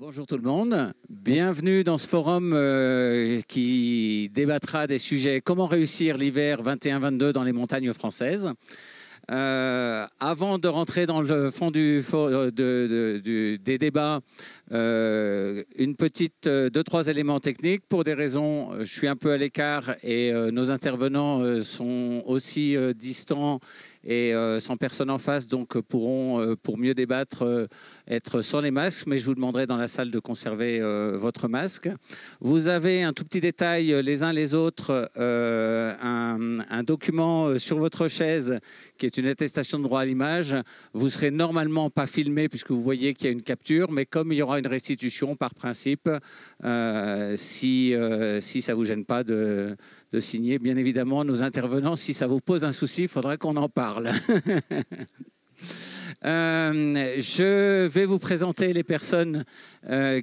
Bonjour tout le monde, bienvenue dans ce forum qui débattra des sujets comment réussir l'hiver 21-22 dans les montagnes françaises. Avant de rentrer dans le fond des débats, une petite 2-3 éléments techniques. Pour des raisons, je suis un peu à l'écart et nos intervenants sont aussi distants et sans personne en face, donc pourront, pour mieux débattre, être sans les masques, mais je vous demanderai dans la salle de conserver votre masque. Vous avez un tout petit détail, les uns les autres, un document sur votre chaise qui est une attestation de droit à l'image. Vous ne serez normalement pas filmé puisque vous voyez qu'il y a une capture, mais comme il y aura une restitution par principe, si ça ne vous gêne pas de signer, bien évidemment, nos intervenants, si ça vous pose un souci, il faudra qu'on en parle. Je vais vous présenter les personnes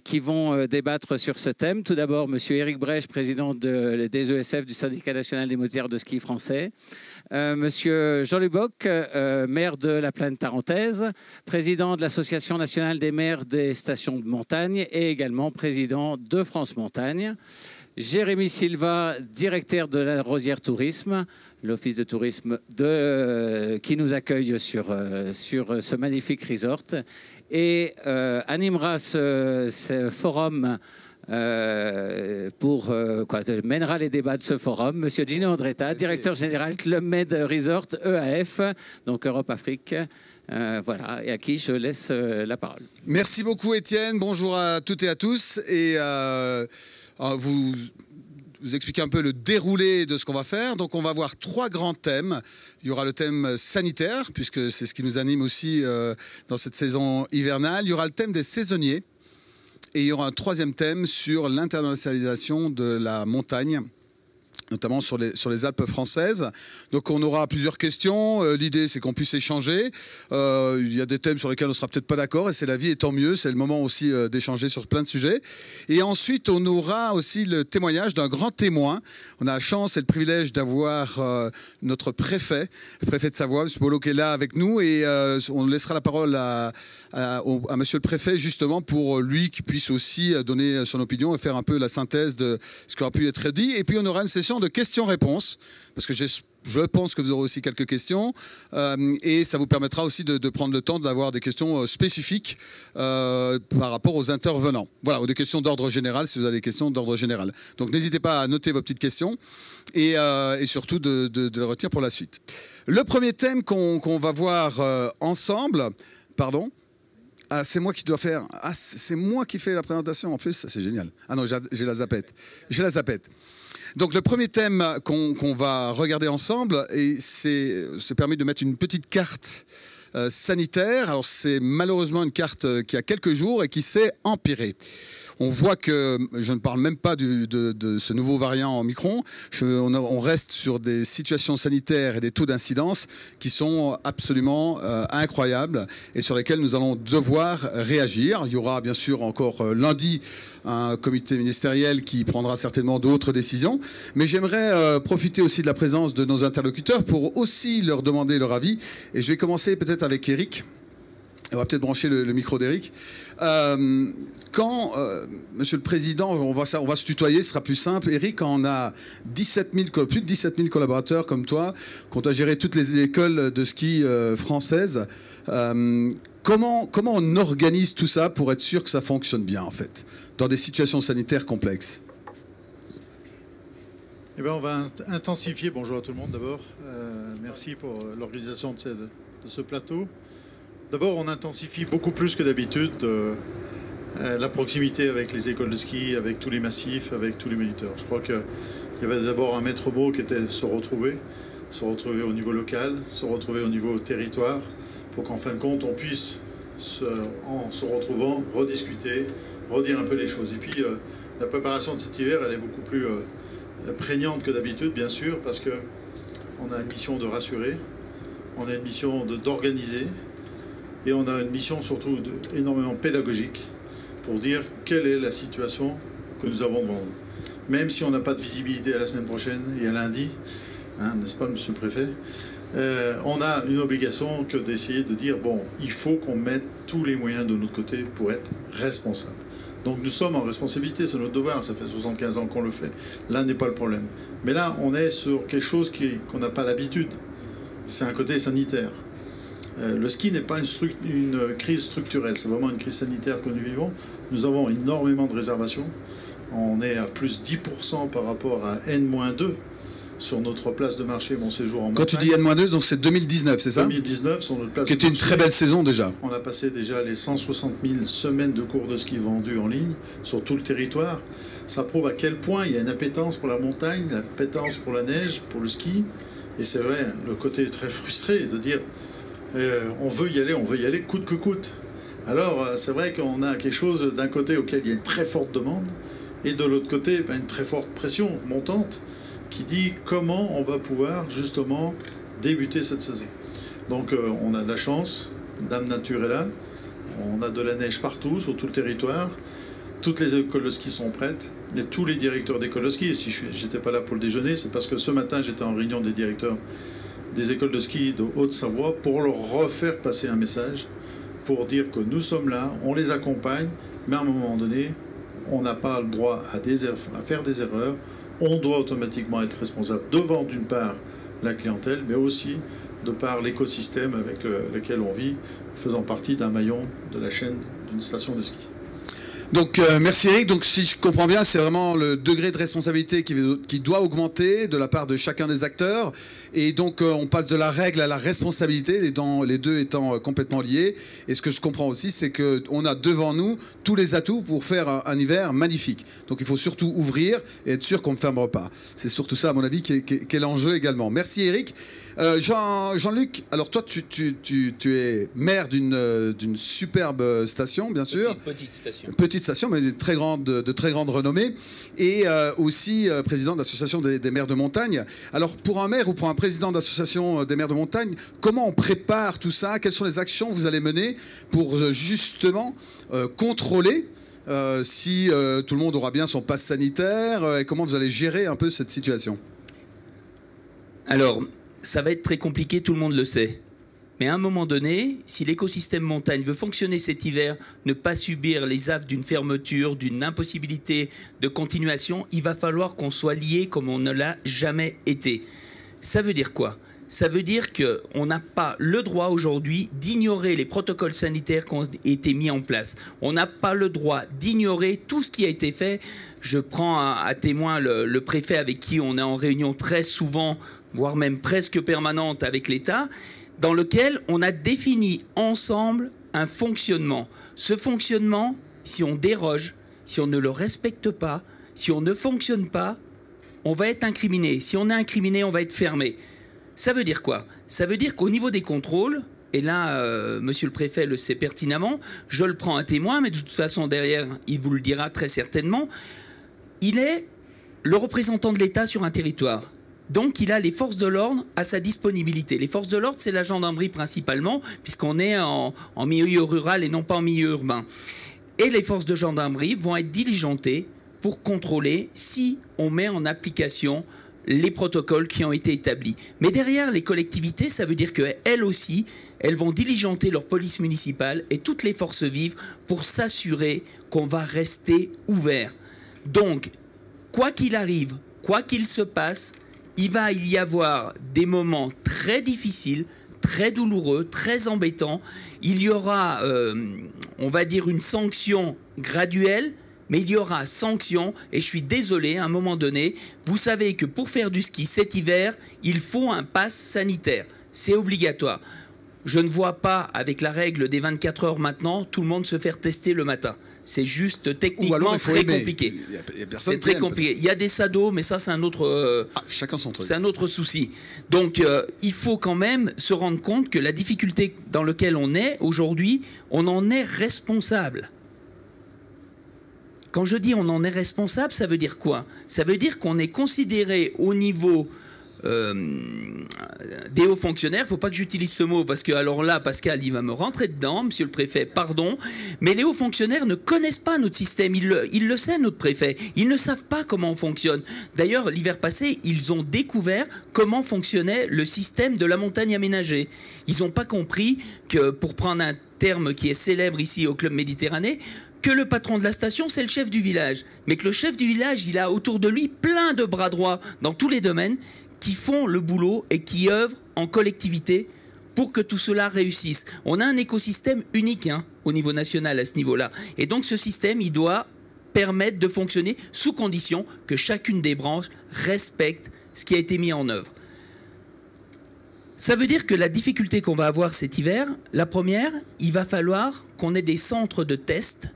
qui vont débattre sur ce thème. Tout d'abord, Monsieur Éric Brèche, président des ESF du Syndicat national des moteurs de ski français. Monsieur Jean-Luc Bock, maire de la Plaine tarentaise, président de l'Association nationale des maires des stations de montagne et également président de France Montagne. Jérémy Silva, directeur de la Rosière Tourisme, l'office de tourisme qui nous accueille sur ce magnifique resort et animera ce forum mènera les débats de ce forum. Monsieur Gino Andretta, directeur général Club Med Resort EAF, donc Europe-Afrique. Voilà, et à qui je laisse la parole. Merci beaucoup Étienne, bonjour à toutes et à tous. Et vous expliquer un peu le déroulé de ce qu'on va faire. Donc on va avoir 3 grands thèmes. Il y aura le thème sanitaire, puisque c'est ce qui nous anime aussi dans cette saison hivernale. Il y aura le thème des saisonniers. Et il y aura un 3e thème sur l'internationalisation de la montagne, notamment sur les Alpes françaises. Donc on aura plusieurs questions. L'idée, c'est qu'on puisse échanger. Il y a des thèmes sur lesquels on ne sera peut-être pas d'accord, et c'est la vie, et tant mieux. C'est le moment aussi d'échanger sur plein de sujets. Et ensuite, on aura aussi le témoignage d'un grand témoin. On a la chance et le privilège d'avoir notre préfet, le préfet de Savoie, M. Bolo, qui est là avec nous. Et on laissera la parole à monsieur le préfet, justement, pour lui qui puisse aussi donner son opinion et faire un peu la synthèse de ce qui aura pu être dit. Et puis, on aura une session de questions-réponses, parce que je pense que vous aurez aussi quelques questions, et ça vous permettra aussi de prendre le temps d'avoir des questions spécifiques par rapport aux intervenants. Voilà, ou des questions d'ordre général, si vous avez des questions d'ordre général. Donc n'hésitez pas à noter vos petites questions, et surtout de les retenir pour la suite. Le premier thème qu'on va voir ensemble, pardon. Ah, c'est moi qui dois faire. Ah, c'est moi qui fais la présentation en plus, c'est génial. Ah non, j'ai la zapette. J'ai la zapette. Donc le premier thème qu'on va regarder ensemble, c'est permis de mettre une petite carte sanitaire. Alors c'est malheureusement une carte qui a quelques jours et qui s'est empirée. On voit que, je ne parle même pas de ce nouveau variant Omicron, on reste sur des situations sanitaires et des taux d'incidence qui sont absolument incroyables et sur lesquels nous allons devoir réagir. Il y aura bien sûr encore lundi un comité ministériel qui prendra certainement d'autres décisions. Mais j'aimerais profiter aussi de la présence de nos interlocuteurs pour aussi leur demander leur avis. Et je vais commencer peut-être avec Éric. On va peut-être brancher le micro d'Éric. Monsieur le Président, on va se tutoyer, ce sera plus simple. Éric, quand on a plus de 17 000 collaborateurs comme toi, quand tu as géré toutes les écoles de ski françaises, comment on organise tout ça pour être sûr que ça fonctionne bien, en fait, dans des situations sanitaires complexes? Eh bien, on va intensifier. Bonjour à tout le monde d'abord. Merci pour l'organisation de ce plateau. D'abord, on intensifie beaucoup plus que d'habitude la proximité avec les écoles de ski, avec tous les massifs, avec tous les moniteurs. Je crois qu'il y avait d'abord un maître mot qui était se retrouver au niveau local, se retrouver au niveau territoire, pour qu'en fin de compte, on puisse, en se retrouvant, rediscuter, redire un peu les choses. Et puis, la préparation de cet hiver, elle est beaucoup plus prégnante que d'habitude, bien sûr, parce qu'on a une mission de rassurer, on a une mission d'organiser, et on a une mission surtout énormément pédagogique pour dire quelle est la situation que nous avons devant nous. Même si on n'a pas de visibilité à la semaine prochaine et à lundi, hein, n'est-ce pas, monsieur le préfet, on a une obligation que d'essayer de dire, bon, il faut qu'on mette tous les moyens de notre côté pour être responsable. Donc nous sommes en responsabilité, c'est notre devoir, ça fait 75 ans qu'on le fait. Là n'est pas le problème. Mais là, on est sur quelque chose qu'on n'a pas l'habitude. C'est un côté sanitaire. Le ski n'est pas une crise structurelle, c'est vraiment une crise sanitaire que nous vivons. Nous avons énormément de réservations. On est à plus 10% par rapport à N-2 sur notre place de marché Mon Séjour en montagne. Quand tu dis N-2, donc c'est 2019, c'est ça? 2019, sur notre place qui était une très belle saison déjà. On a passé déjà les 160 000 semaines de cours de ski vendus en ligne sur tout le territoire. Ça prouve à quel point il y a une appétence pour la montagne, une appétence pour la neige, pour le ski. Et c'est vrai, le côté très frustré de dire on veut y aller coûte que coûte. Alors c'est vrai qu'on a quelque chose d'un côté auquel il y a une très forte demande et de l'autre côté une très forte pression montante qui dit comment on va pouvoir justement débuter cette saison. Donc on a de la chance, Dame Nature est là, on a de la neige partout sur tout le territoire, toutes les écoles de ski sont prêtes, et tous les directeurs d'écoles de ski, et si j'étais pas là pour le déjeuner, c'est parce que ce matin j'étais en réunion des directeurs des écoles de ski de Haute-Savoie pour leur refaire passer un message, pour dire que nous sommes là, on les accompagne, mais à un moment donné, on n'a pas le droit à faire des erreurs, on doit automatiquement être responsable devant d'une part la clientèle, mais aussi de par l'écosystème avec lequel on vit, faisant partie d'un maillon de la chaîne d'une station de ski. Donc merci Eric. Donc si je comprends bien, c'est vraiment le degré de responsabilité qui doit augmenter de la part de chacun des acteurs. Et donc on passe de la règle à la responsabilité, les deux étant complètement liés. Et ce que je comprends aussi, c'est qu'on a devant nous tous les atouts pour faire un hiver magnifique. Donc il faut surtout ouvrir et être sûr qu'on ne ferme pas. C'est surtout ça, à mon avis, qui est l'enjeu également. Merci Eric. Jean-Luc, alors toi tu es maire d'une superbe station, bien sûr. Petite station, mais de très grande renommée. Et aussi président de l'association des maires de montagne. Alors pour un maire ou pour un président d'association des maires de montagne, comment on prépare tout ça? Quelles sont les actions que vous allez mener pour justement contrôler si tout le monde aura bien son passe sanitaire et comment vous allez gérer un peu cette situation? Alors, ça va être très compliqué, tout le monde le sait. Mais à un moment donné, si l'écosystème montagne veut fonctionner cet hiver, ne pas subir les affres d'une fermeture, d'une impossibilité de continuation, il va falloir qu'on soit liés comme on ne l'a jamais été. Ça veut dire quoi? Ça veut dire qu'on n'a pas le droit aujourd'hui d'ignorer les protocoles sanitaires qui ont été mis en place. On n'a pas le droit d'ignorer tout ce qui a été fait. Je prends à témoin le préfet avec qui on est en réunion très souvent, voire même presque permanente avec l'État, dans lequel on a défini ensemble un fonctionnement. Ce fonctionnement, si on déroge, si on ne le respecte pas, si on ne fonctionne pas, on va être incriminé. Si on est incriminé, on va être fermé. Ça veut dire quoi? Ça veut dire qu'au niveau des contrôles, et là, monsieur le préfet le sait pertinemment, je le prends à témoin, mais de toute façon, derrière, il vous le dira très certainement, il est le représentant de l'État sur un territoire. Donc, il a les forces de l'ordre à sa disponibilité. Les forces de l'ordre, c'est la gendarmerie principalement, puisqu'on est en milieu rural et non pas en milieu urbain. Et les forces de gendarmerie vont être diligentées pour contrôler si on met en application les protocoles qui ont été établis. Mais derrière, les collectivités, ça veut dire qu'elles aussi, elles vont diligenter leur police municipale et toutes les forces vives pour s'assurer qu'on va rester ouvert. Donc, quoi qu'il arrive, quoi qu'il se passe, il va y avoir des moments très difficiles, très douloureux, très embêtants. Il y aura, on va dire, une sanction graduelle, mais il y aura sanction, et je suis désolé, à un moment donné, vous savez que pour faire du ski cet hiver, il faut un pass sanitaire. C'est obligatoire. Je ne vois pas, avec la règle des 24 heures maintenant, tout le monde se faire tester le matin. C'est juste techniquement très compliqué. C'est très compliqué. Il y a des sados, mais ça, c'est un autre, chacun son truc. C'est un autre souci. Donc, il faut quand même se rendre compte que la difficulté dans laquelle on est aujourd'hui, on en est responsable. Quand je dis on en est responsable, ça veut dire quoi? Ça veut dire qu'on est considéré au niveau des hauts fonctionnaires. Il ne faut pas que j'utilise ce mot parce que alors là, Pascal, il va me rentrer dedans, monsieur le préfet, pardon. Mais les hauts fonctionnaires ne connaissent pas notre système. Il le sait, notre préfet. Ils ne savent pas comment on fonctionne. D'ailleurs, l'hiver passé, ils ont découvert comment fonctionnait le système de la montagne aménagée. Ils n'ont pas compris que, pour prendre un terme qui est célèbre ici au Club Méditerranée, que le patron de la station, c'est le chef du village. Mais que le chef du village, il a autour de lui plein de bras droits dans tous les domaines qui font le boulot et qui œuvrent en collectivité pour que tout cela réussisse. On a un écosystème unique au niveau national à ce niveau-là. Et donc ce système, il doit permettre de fonctionner sous condition que chacune des branches respecte ce qui a été mis en œuvre. Ça veut dire que la difficulté qu'on va avoir cet hiver, la première, il va falloir qu'on ait des centres de tests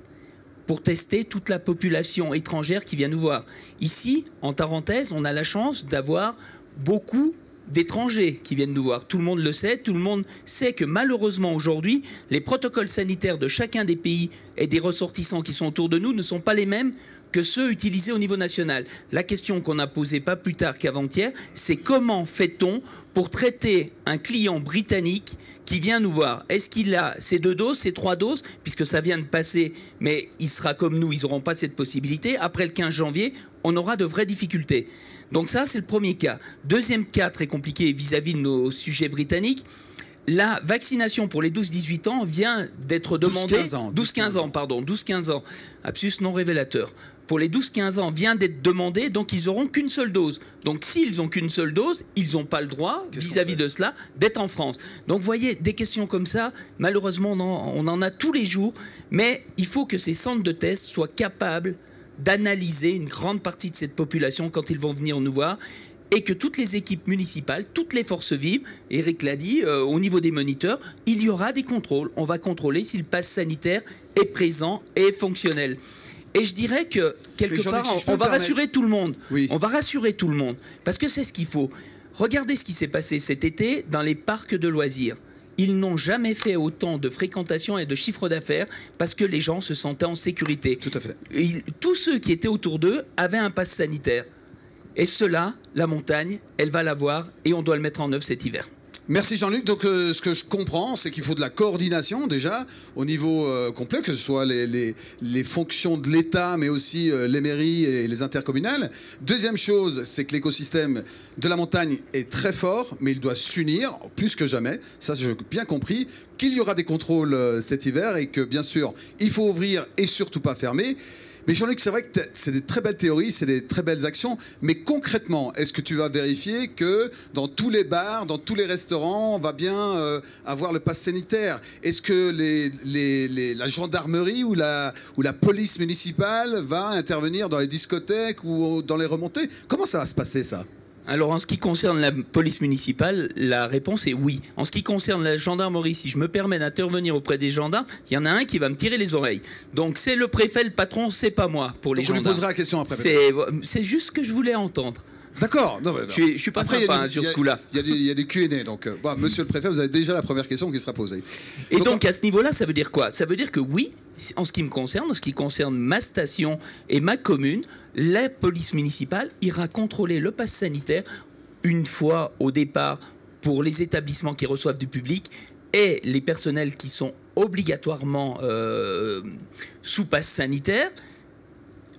pour tester toute la population étrangère qui vient nous voir. Ici, en Tarentaise, on a la chance d'avoir beaucoup d'étrangers qui viennent nous voir. Tout le monde le sait, tout le monde sait que malheureusement aujourd'hui, les protocoles sanitaires de chacun des pays et des ressortissants qui sont autour de nous ne sont pas les mêmes que ceux utilisés au niveau national. La question qu'on a posée pas plus tard qu'avant-hier, c'est comment fait-on pour traiter un client britannique qui vient nous voir? Est-ce qu'il a ces 2 doses, ces 3 doses, puisque ça vient de passer, mais il sera comme nous, ils n'auront pas cette possibilité. Après le 15 janvier, on aura de vraies difficultés. Donc ça, c'est le premier cas. Deuxième cas très compliqué vis-à-vis de nos sujets britanniques, la vaccination pour les 12-18 ans vient d'être demandée... 12-15 ans. Absus non révélateur. Pour les 12-15 ans, vient d'être demandé, donc ils n'auront qu'une seule dose. Donc s'ils n'ont qu'une seule dose, ils n'ont pas le droit, vis-à-vis de cela, d'être en France. Donc vous voyez, des questions comme ça, malheureusement, on en a tous les jours, mais il faut que ces centres de tests soient capables d'analyser une grande partie de cette population quand ils vont venir nous voir, et que toutes les équipes municipales, toutes les forces vives, Eric l'a dit, au niveau des moniteurs, il y aura des contrôles. On va contrôler si le pass sanitaire est présent et fonctionnel. Et je dirais que, quelque part, on va rassurer tout le monde. Oui. On va rassurer tout le monde. Parce que c'est ce qu'il faut. Regardez ce qui s'est passé cet été dans les parcs de loisirs. Ils n'ont jamais fait autant de fréquentation et de chiffre d'affaires parce que les gens se sentaient en sécurité. Tout à fait. Tous ceux qui étaient autour d'eux avaient un pass sanitaire. Et cela, la montagne, elle va l'avoir et on doit le mettre en œuvre cet hiver. Merci Jean-Luc. Donc ce que je comprends, c'est qu'il faut de la coordination déjà au niveau complet, que ce soit les fonctions de l'État, mais aussi les mairies et les intercommunales. Deuxième chose, c'est que l'écosystème de la montagne est très fort, mais il doit s'unir plus que jamais. Ça, j'ai bien compris qu'il y aura des contrôles cet hiver et que bien sûr, il faut ouvrir et surtout pas fermer. Mais Jean-Luc, c'est vrai que c'est des très belles théories, c'est des très belles actions. Mais concrètement, est-ce que tu vas vérifier que dans tous les bars, dans tous les restaurants, on va bien avoir le pass sanitaire? Est-ce que la gendarmerie ou la police municipale va intervenir dans les discothèques ou dans les remontées? Comment ça va se passer, ça? Alors, en ce qui concerne la police municipale, la réponse est oui. En ce qui concerne la gendarmerie, si je me permets d'intervenir auprès des gendarmes, il y en a un qui va me tirer les oreilles. Donc, c'est le préfet, le patron, c'est pas moi pour les gendarmes. On lui posera la question après. C'est juste ce que je voulais entendre. D'accord. Je suis pas sympa sur ce coup-là. Il y a des Q&A. Donc, monsieur le préfet, vous avez déjà la première question qui sera posée. Et donc, à ce niveau-là, ça veut dire quoi? Ça veut dire que oui, en ce qui me concerne, en ce qui concerne ma station et ma commune, la police municipale ira contrôler le pass sanitaire une fois au départ pour les établissements qui reçoivent du public et les personnels qui sont obligatoirement sous pass sanitaire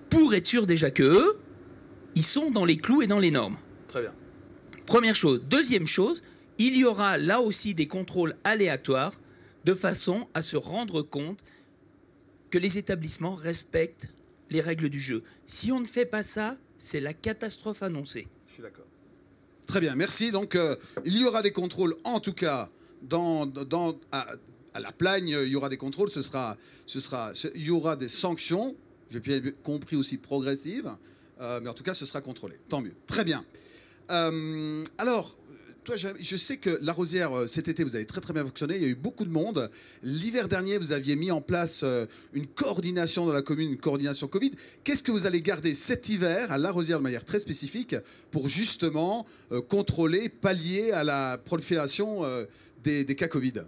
pour être sûr déjà que eux, ils sont dans les clous et dans les normes. Très bien. Première chose. Deuxième chose, il y aura là aussi des contrôles aléatoires de façon à se rendre compte que les établissements respectent les règles du jeu. Si on ne fait pas ça, c'est la catastrophe annoncée. Je suis d'accord. Très bien, merci. Donc, il y aura des contrôles, en tout cas, à la Plagne, il y aura des contrôles. Il y aura des sanctions, j'ai bien compris aussi progressives, mais en tout cas, ce sera contrôlé. Tant mieux. Très bien. Alors, toi, je sais que la Rosière, cet été, vous avez très très bien fonctionné. Il y a eu beaucoup de monde. L'hiver dernier, vous aviez mis en place une coordination dans la commune, une coordination Covid. Qu'est-ce que vous allez garder cet hiver à la Rosière de manière très spécifique pour justement contrôler, pallier à la prolifération des cas Covid?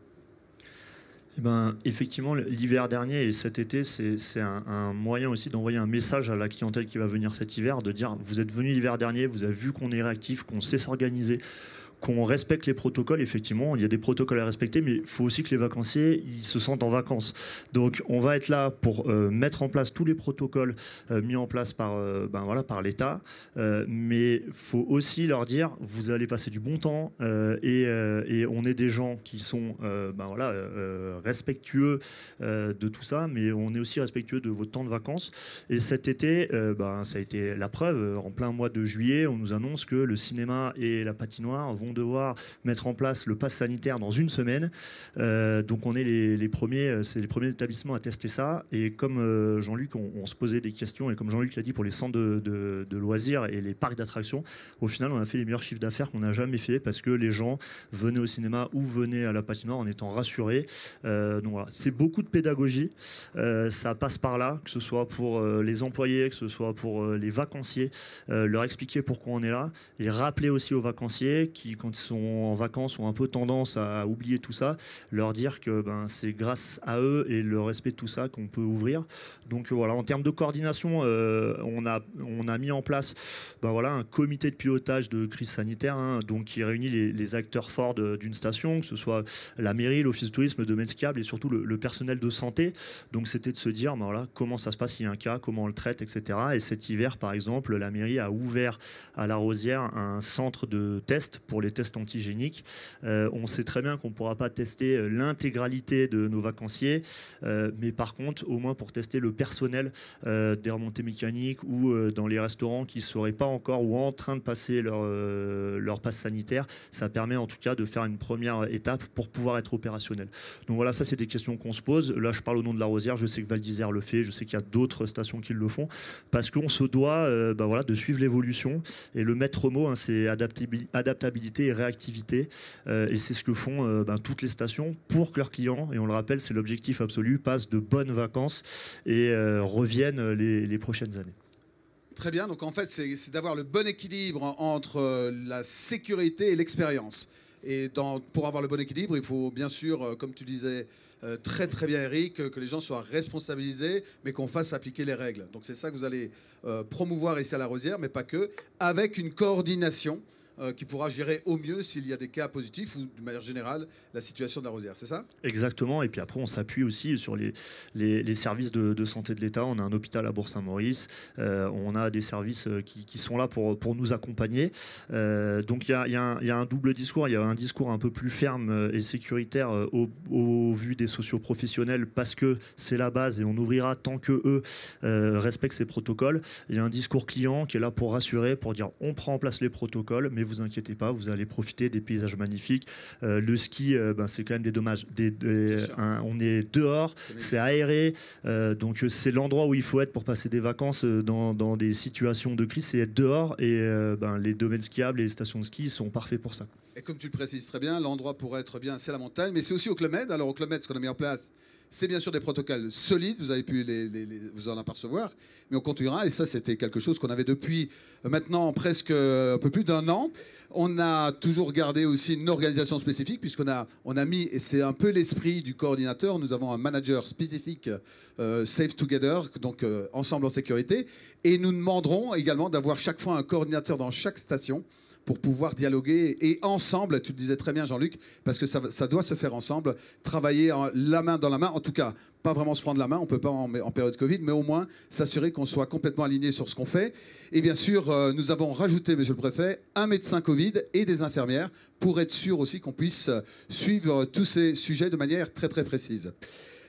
Eh ben, effectivement, l'hiver dernier et cet été, c'est un moyen aussi d'envoyer un message à la clientèle qui va venir cet hiver, de dire vous êtes venu l'hiver dernier, vous avez vu qu'on est réactif, qu'on sait s'organiser, qu'on respecte les protocoles. Effectivement, il y a des protocoles à respecter, mais il faut aussi que les vacanciers ils se sentent en vacances. Donc on va être là pour mettre en place tous les protocoles mis en place par l'État, mais il faut aussi leur dire vous allez passer du bon temps et on est des gens qui sont respectueux de tout ça, mais on est aussi respectueux de votre temps de vacances. Et cet été, ça a été la preuve. En plein mois de juillet, on nous annonce que le cinéma et la patinoire vont devoir mettre en place le pass sanitaire dans une semaine. Donc on est les premiers établissements à tester ça. Et comme Jean-Luc, on se posait des questions, et comme Jean-Luc l'a dit pour les centres de loisirs et les parcs d'attractions, au final on a fait les meilleurs chiffres d'affaires qu'on n'a jamais fait parce que les gens venaient au cinéma ou venaient à la patinoire en étant rassurés. Donc voilà, c'est beaucoup de pédagogie. Ça passe par là, que ce soit pour les employés, que ce soit pour les vacanciers, leur expliquer pourquoi on est là et rappeler aussi aux vacanciers qui, quand ils sont en vacances, ont un peu tendance à oublier tout ça, leur dire que c'est grâce à eux et le respect de tout ça qu'on peut ouvrir. Donc voilà, en termes de coordination, on a mis en place un comité de pilotage de crise sanitaire, donc qui réunit les acteurs forts d'une station, que ce soit la mairie, l'office de tourisme, le domaine skiable et surtout le personnel de santé. Donc c'était de se dire comment ça se passe s'il y a un cas, comment on le traite, etc. Et cet hiver, par exemple, la mairie a ouvert à La Rosière un centre de test pour les tests antigéniques. On sait très bien qu'on ne pourra pas tester l'intégralité de nos vacanciers, mais par contre, au moins pour tester le personnel des remontées mécaniques ou dans les restaurants qui ne seraient pas encore ou en train de passer leur passe sanitaire, ça permet en tout cas de faire une première étape pour pouvoir être opérationnel. Donc voilà, ça c'est des questions qu'on se pose. Là, je parle au nom de La Rosière, je sais que Val d'Isère le fait, je sais qu'il y a d'autres stations qui le font, parce qu'on se doit de suivre l'évolution. Et le maître mot, c'est adaptabilité et réactivité. Et c'est ce que font toutes les stations pour que leurs clients, et on le rappelle, c'est l'objectif absolu, passent de bonnes vacances et reviennent les prochaines années. Très bien, donc en fait c'est d'avoir le bon équilibre entre la sécurité et l'expérience. Et pour avoir le bon équilibre, il faut bien sûr, comme tu disais très très bien Eric, que les gens soient responsabilisés, mais qu'on fasse appliquer les règles. Donc c'est ça que vous allez promouvoir ici à La Rosière, mais pas que, avec une coordination qui pourra gérer au mieux s'il y a des cas positifs ou de manière générale la situation de La Rosière, c'est ça ? Exactement, et puis après on s'appuie aussi sur les services de santé de l'État. On a un hôpital à Bourg-Saint-Maurice, on a des services qui sont là pour nous accompagner. Donc il y a un double discours, il y a un discours un peu plus ferme et sécuritaire au vu des socioprofessionnels parce que c'est la base et on ouvrira tant que eux respectent ces protocoles. Il y a un discours client qui est là pour rassurer, pour dire on prend en place les protocoles, mais vous inquiétez pas, vous allez profiter des paysages magnifiques. Le ski, c'est quand même des dommages. On est dehors, c'est aéré, donc c'est l'endroit où il faut être pour passer des vacances dans des situations de crise, c'est être dehors et les domaines skiables et les stations de ski sont parfaits pour ça. Et comme tu le précises très bien, l'endroit pour être bien, c'est la montagne, mais c'est aussi au Club Med. Alors au Club Med, ce qu'on a mis en place, c'est bien sûr des protocoles solides, vous avez pu vous en apercevoir, mais on continuera, et ça c'était quelque chose qu'on avait depuis maintenant presque un peu plus d'un an. On a toujours gardé aussi une organisation spécifique, puisqu'on a mis, et c'est un peu l'esprit du coordinateur, nous avons un manager spécifique, Safe Together, donc ensemble en sécurité, et nous demanderons également d'avoir chaque fois un coordinateur dans chaque station, pour pouvoir dialoguer et ensemble, tu le disais très bien Jean-Luc, parce que ça doit se faire ensemble, travailler la main dans la main, en tout cas, pas vraiment se prendre la main, on ne peut pas en période Covid, mais au moins s'assurer qu'on soit complètement aligné sur ce qu'on fait. Et bien sûr, nous avons rajouté, monsieur le préfet, un médecin Covid et des infirmières pour être sûr aussi qu'on puisse suivre tous ces sujets de manière très très précise.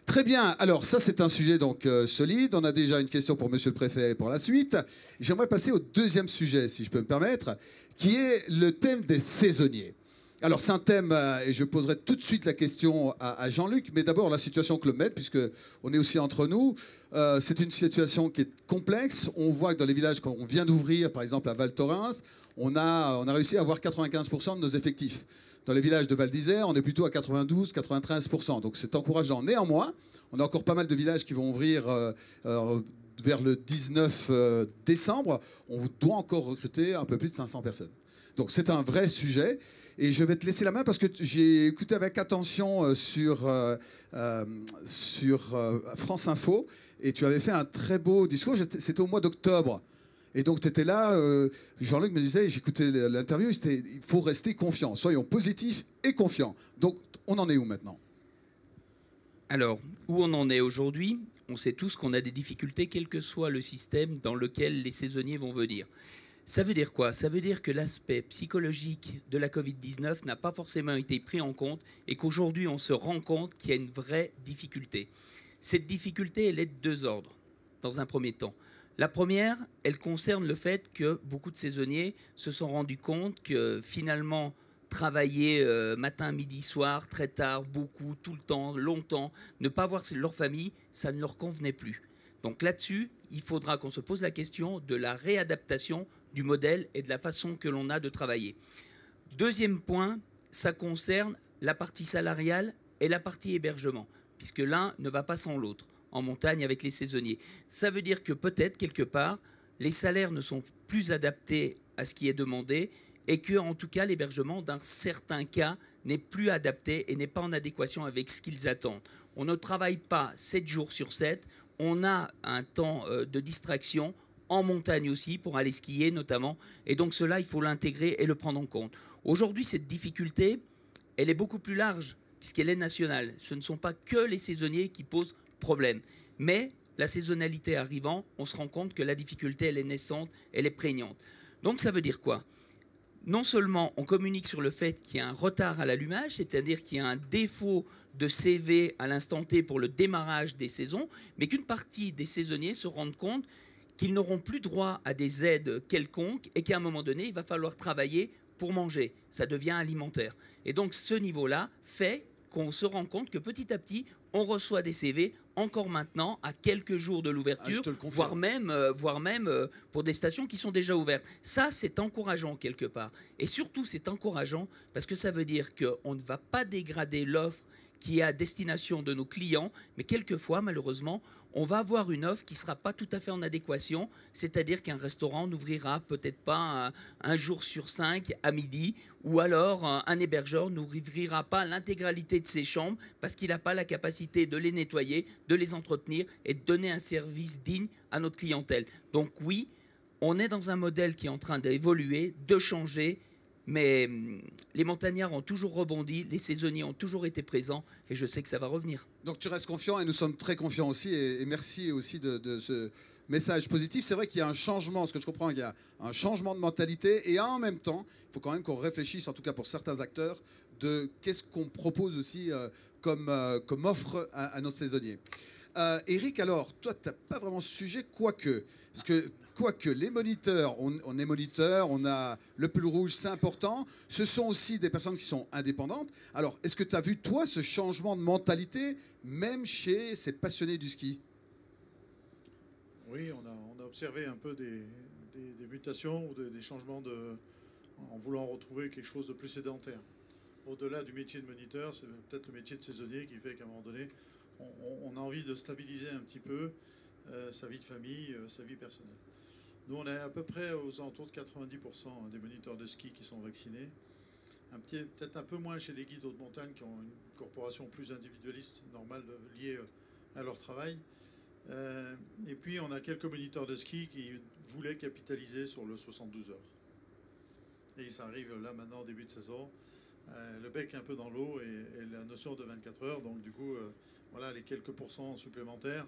Très bien, alors ça c'est un sujet donc solide, on a déjà une question pour monsieur le préfet pour la suite. J'aimerais passer au deuxième sujet, si je peux me permettre, qui est le thème des saisonniers. Alors c'est un thème, et je poserai tout de suite la question à Jean-Luc, mais d'abord la situation Club Med, puisqu'on est aussi entre nous. C'est une situation qui est complexe. On voit que dans les villages qu'on vient d'ouvrir, par exemple à Val Thorens, on a réussi à avoir 95% de nos effectifs. Dans les villages de Val d'Isère, on est plutôt à 92-93%. Donc c'est encourageant. Néanmoins, on a encore pas mal de villages qui vont ouvrir vers le 19 décembre. On doit encore recruter un peu plus de 500 personnes. Donc c'est un vrai sujet. Et je vais te laisser la main parce que j'ai écouté avec attention sur France Info. Et tu avais fait un très beau discours. C'était au mois d'octobre. Et donc, tu étais là, Jean-Luc me disait, j'écoutais l'interview, il faut rester confiant. Soyons positifs et confiants. Donc, on en est où maintenant? Alors, où on en est aujourd'hui? On sait tous qu'on a des difficultés, quel que soit le système dans lequel les saisonniers vont venir. Ça veut dire quoi? Ça veut dire que l'aspect psychologique de la Covid-19 n'a pas forcément été pris en compte et qu'aujourd'hui, on se rend compte qu'il y a une vraie difficulté. Cette difficulté, elle est de deux ordres, dans un premier temps. La première, elle concerne le fait que beaucoup de saisonniers se sont rendus compte que finalement, travailler matin, midi, soir, très tard, beaucoup, tout le temps, longtemps, ne pas voir leur famille, ça ne leur convenait plus. Donc là-dessus, il faudra qu'on se pose la question de la réadaptation du modèle et de la façon que l'on a de travailler. Deuxième point, ça concerne la partie salariale et la partie hébergement, puisque l'un ne va pas sans l'autre en montagne avec les saisonniers. Ça veut dire que peut-être, quelque part, les salaires ne sont plus adaptés à ce qui est demandé et que, en tout cas, l'hébergement, dans certains cas, n'est plus adapté et n'est pas en adéquation avec ce qu'ils attendent. On ne travaille pas 7 jours sur 7, on a un temps de distraction en montagne aussi, pour aller skier notamment, et donc cela, il faut l'intégrer et le prendre en compte. Aujourd'hui, cette difficulté, elle est beaucoup plus large, puisqu'elle est nationale. Ce ne sont pas que les saisonniers qui posent problème, mais la saisonnalité arrivant, on se rend compte que la difficulté, elle est naissante, elle est prégnante. Donc ça veut dire quoi? Non seulement on communique sur le fait qu'il y a un retard à l'allumage, c'est-à-dire qu'il y a un défaut de CV à l'instant T pour le démarrage des saisons, mais qu'une partie des saisonniers se rendent compte qu'ils n'auront plus droit à des aides quelconques et qu'à un moment donné, il va falloir travailler pour manger. Ça devient alimentaire. Et donc ce niveau-là fait qu'on se rend compte que petit à petit, on reçoit des CV encore maintenant à quelques jours de l'ouverture, voire même pour des stations qui sont déjà ouvertes. Ça, c'est encourageant quelque part. Et surtout, c'est encourageant parce que ça veut dire qu'on ne va pas dégrader l'offre qui est à destination de nos clients, mais quelquefois, malheureusement, on va avoir une offre qui ne sera pas tout à fait en adéquation, c'est-à-dire qu'un restaurant n'ouvrira peut-être pas un jour sur 5 à midi, ou alors un hébergeur n'ouvrira pas l'intégralité de ses chambres parce qu'il n'a pas la capacité de les nettoyer, de les entretenir et de donner un service digne à notre clientèle. Donc oui, on est dans un modèle qui est en train d'évoluer, de changer, mais les montagnards ont toujours rebondi, les saisonniers ont toujours été présents et je sais que ça va revenir. Donc tu restes confiant et nous sommes très confiants aussi et merci aussi de ce message positif. C'est vrai qu'il y a un changement, ce que je comprends, il y a un changement de mentalité et en même temps, il faut quand même qu'on réfléchisse, en tout cas pour certains acteurs, de qu'est-ce qu'on propose aussi comme offre à nos saisonniers. Eric, alors, toi, tu n'as pas vraiment ce sujet, quoique les moniteurs, on est moniteurs, on a le pull rouge, c'est important. Ce sont aussi des personnes qui sont indépendantes. Alors, est-ce que tu as vu, toi, ce changement de mentalité, même chez ces passionnés du ski? Oui, on a observé un peu des mutations ou des changements en voulant retrouver quelque chose de plus sédentaire. Au-delà du métier de moniteur, c'est peut-être le métier de saisonnier qui fait qu'à un moment donné, on a envie de stabiliser un petit peu sa vie de famille, sa vie personnelle. Nous, on est à peu près aux alentours de 90% des moniteurs de ski qui sont vaccinés. Peut-être un peu moins chez les guides haute montagne qui ont une corporation plus individualiste, normale, liée à leur travail. Et puis, on a quelques moniteurs de ski qui voulaient capitaliser sur le 72 heures. Et ça arrive là maintenant, au début de saison. Le bec un peu dans l'eau et la notion de 24 heures. Donc, du coup, voilà, les quelques pourcents supplémentaires.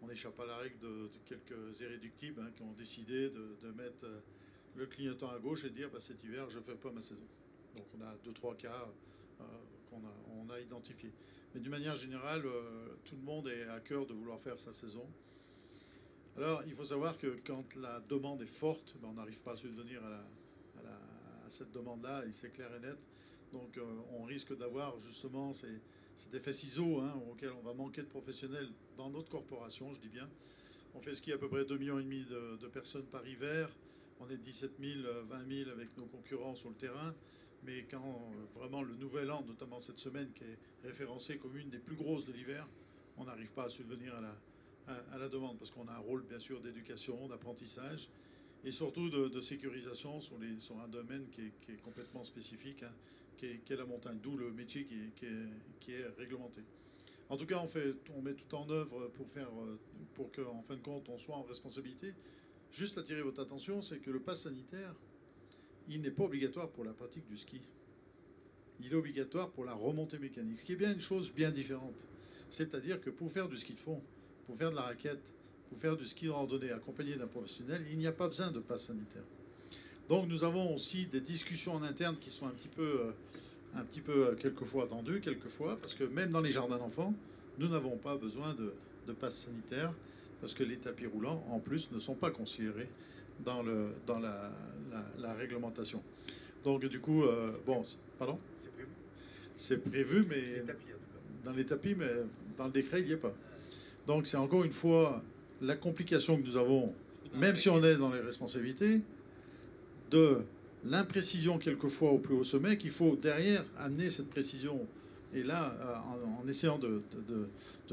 On n'échappe pas à la règle de quelques irréductibles qui ont décidé de mettre le clignotant à gauche et de dire cet hiver, je ne fais pas ma saison. Donc on a 2-3 cas qu'on a identifiés. Mais d'une manière générale, tout le monde est à cœur de vouloir faire sa saison. Alors il faut savoir que quand la demande est forte, on n'arrive pas à subvenir à cette demande-là, et c'est clair et net. Donc on risque d'avoir justement ces effets ciseaux auxquels on va manquer de professionnels dans notre corporation, je dis bien. On fait skier à peu près 2,5 millions de personnes par hiver. On est 17 000, 20 000 avec nos concurrents sur le terrain. Mais quand vraiment le nouvel an, notamment cette semaine qui est référencée comme une des plus grosses de l'hiver, on n'arrive pas à subvenir à la demande parce qu'on a un rôle bien sûr d'éducation, d'apprentissage et surtout de sécurisation sur un domaine qui est complètement spécifique, qui est la montagne, d'où le métier qui est réglementé. En tout cas, on met tout en œuvre pour qu'en fin de compte, on soit en responsabilité. juste attirer votre attention, c'est que le pass sanitaire, il n'est pas obligatoire pour la pratique du ski. Il est obligatoire pour la remontée mécanique, ce qui est bien une chose bien différente. C'est-à-dire que pour faire du ski de fond, pour faire de la raquette, pour faire du ski de randonnée accompagné d'un professionnel, il n'y a pas besoin de pass sanitaire. Donc nous avons aussi des discussions en interne qui sont un petit peu quelquefois tendues, parce que même dans les jardins d'enfants, nous n'avons pas besoin de pass sanitaire, parce que les tapis roulants, en plus, ne sont pas considérés dans la réglementation. Donc du coup, bon, pardon ? C'est prévu, mais dans les tapis, mais dans le décret, il n'y est pas. Donc c'est encore une fois la complication que nous avons, même si on est dans les responsabilités, de l'imprécision quelquefois au plus haut sommet, qu'il faut derrière amener cette précision. Et là, en essayant de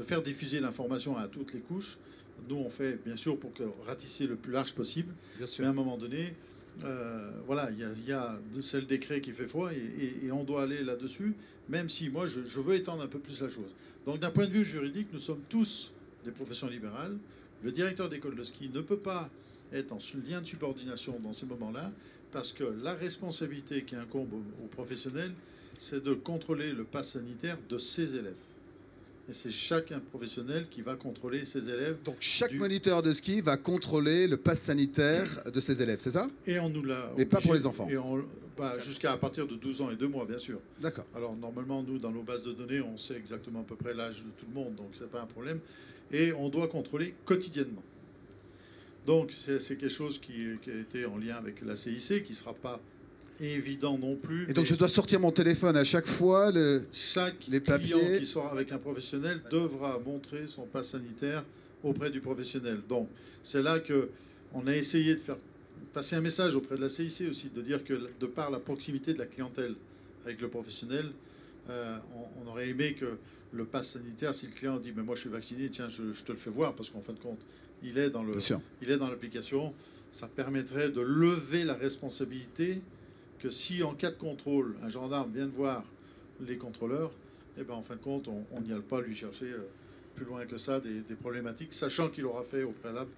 faire diffuser l'information à toutes les couches, nous on fait bien sûr pour ratisser le plus large possible. Bien sûr. Mais à un moment donné, voilà, c'est le décret qui fait foi et on doit aller là-dessus, même si moi je veux étendre un peu plus la chose. Donc d'un point de vue juridique, nous sommes tous des professions libérales. Le directeur d'école de ski ne peut pas être en lien de subordination dans ces moments-là, parce que la responsabilité qui incombe aux professionnels, c'est de contrôler le pass sanitaire de ses élèves. Et c'est chacun professionnel qui va contrôler ses élèves. Donc chaque moniteur de ski va contrôler le pass sanitaire de ses élèves, c'est ça? Et on nous l'a. Mais pas pour les enfants. Jusqu'à partir de 12 ans et 2 mois, bien sûr. D'accord. Alors normalement, nous, dans nos bases de données, on sait exactement à peu près l'âge de tout le monde, donc c'est pas un problème. Et on doit contrôler quotidiennement. Donc c'est quelque chose qui a été en lien avec la CIC, qui ne sera pas évident non plus. Et donc je dois sortir mon téléphone à chaque fois, les papiers. Chaque client qui sort avec un professionnel devra montrer son pass sanitaire auprès du professionnel. Donc c'est là qu'on a essayé de faire passer un message auprès de la CIC aussi, de dire que de par la proximité de la clientèle avec le professionnel, on aurait aimé que le pass sanitaire, si le client dit mais moi je suis vacciné, tiens je te le fais voir, parce qu'en fin de compte il est dans l'application, ça permettrait de lever la responsabilité que si en cas de contrôle un gendarme vient de voir les contrôleurs, eh ben en fin de compte on n'y a pas lui chercher plus loin que ça des problématiques, sachant qu'il aura fait au préalable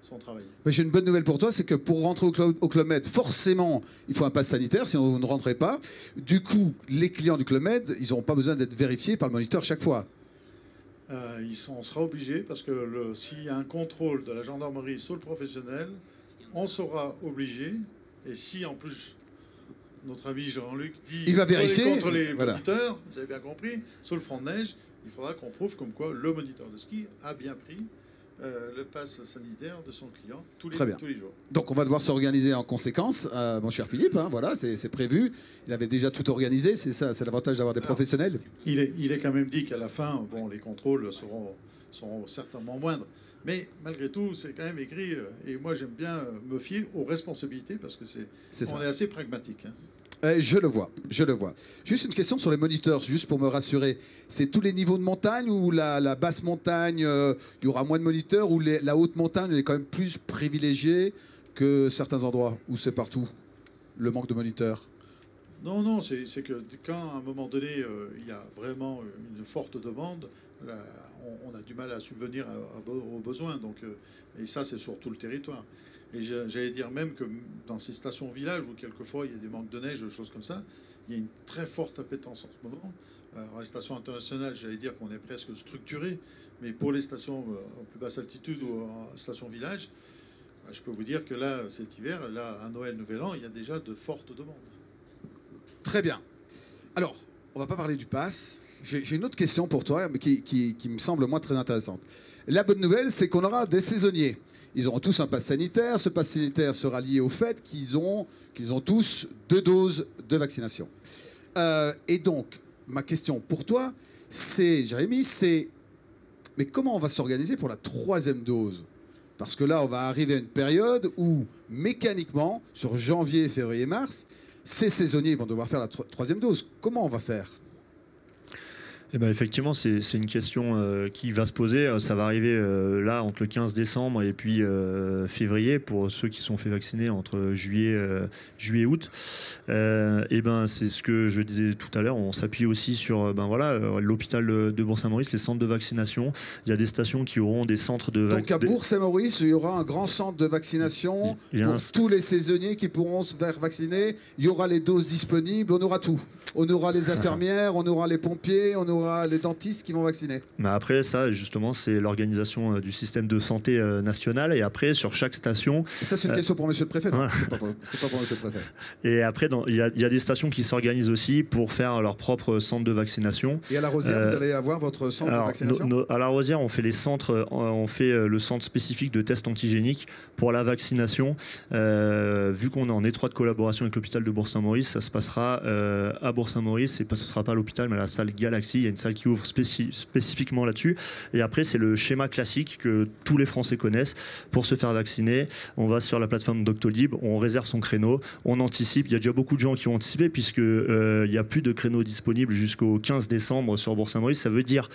son travail. Mais j'ai une bonne nouvelle pour toi, c'est que pour rentrer au Club Med, forcément, il faut un pass sanitaire, sinon vous ne rentrez pas. Du coup, les clients du Club Med, ils n'auront pas besoin d'être vérifiés par le moniteur chaque fois. On sera obligé, parce que s'il y a un contrôle de la gendarmerie sur le professionnel, on sera obligé. Et si en plus notre ami Jean-Luc dit il va vérifier contre les moniteurs, vous avez bien compris, sur le front de neige, il faudra qu'on prouve comme quoi le moniteur de ski a bien pris le pass sanitaire de son client tous les jours. Donc on va devoir s'organiser en conséquence, mon cher Philippe, hein, voilà, c'est prévu. Il avait déjà tout organisé, c'est ça, c'est l'avantage d'avoir des professionnels. Il est quand même dit qu'à la fin, bon, les contrôles seront certainement moindres. Mais malgré tout, c'est quand même écrit, et moi j'aime bien me fier aux responsabilités, parce que on est assez pragmatique. Hein. Je le vois. Juste une question sur les moniteurs, juste pour me rassurer. C'est tous les niveaux de montagne, ou la basse montagne, il y aura moins de moniteurs, ou la haute montagne elle est quand même plus privilégiée que certains endroits, où c'est partout, le manque de moniteurs? Non, c'est que quand à un moment donné, il y a vraiment une forte demande, on a du mal à subvenir aux besoins. Donc, et ça, c'est sur tout le territoire. Et j'allais dire même que dans ces stations-villages, où quelquefois il y a des manques de neige, des choses comme ça, il y a une très forte appétence en ce moment. Alors, les stations internationales, j'allais dire qu'on est presque structuré, mais pour les stations en plus basse altitude ou en station-village, je peux vous dire que là, cet hiver, là, à Noël, Nouvel An, il y a déjà de fortes demandes. Très bien. Alors, on va pas parler du pass. J'ai une autre question pour toi, mais qui me semble moi très intéressante. La bonne nouvelle, c'est qu'on aura des saisonniers. Ils auront tous un pass sanitaire. Ce pass sanitaire sera lié au fait qu'ils ont tous 2 doses de vaccination. Et donc, ma question pour toi, Jérémy, mais comment on va s'organiser pour la 3e dose? Parce que là, on va arriver à une période où, mécaniquement, sur janvier, février, mars, ces saisonniers vont devoir faire la 3e dose. Comment on va faire? Eh ben effectivement, c'est une question qui va se poser. Ça va arriver là entre le 15 décembre et puis février pour ceux qui sont fait vacciner entre juillet et août. Et ben c'est ce que je disais tout à l'heure. On s'appuie aussi sur l'hôpital de Bourg-Saint-Maurice, les centres de vaccination. Il y a des stations qui auront des centres de vaccination. Donc à Bourg-Saint-Maurice, il y aura un grand centre de vaccination pour tous les saisonniers qui pourront se faire vacciner. Il y aura les doses disponibles. On aura tout. On aura les infirmières, on aura les pompiers, on aura les dentistes qui vont vacciner. Mais après, ça, justement, c'est l'organisation du système de santé national. Et après, sur chaque station... Et ça, c'est une question pour monsieur le préfet, non? C'est pas pour monsieur le préfet. Et après, il y a des stations qui s'organisent aussi pour faire leur propre centre de vaccination. Et à La Rosière, vous allez avoir votre centre de vaccination? À La Rosière, on fait le centre spécifique de tests antigéniques pour la vaccination. Vu qu'on est en étroite collaboration avec l'hôpital de Bourg-Saint-Maurice, ça se passera à Bourg-Saint-Maurice. Et ce ne sera pas à l'hôpital, mais à la salle Galaxy. Il y a une salle qui ouvre spécifiquement là-dessus. Et après, c'est le schéma classique que tous les Français connaissent. Pour se faire vacciner, on va sur la plateforme Doctolib, on réserve son créneau, on anticipe. Il y a déjà beaucoup de gens qui ont anticipé puisque il n'y a plus de créneaux disponibles jusqu'au 15 décembre sur Bourg-Saint-Maurice. Ça veut dire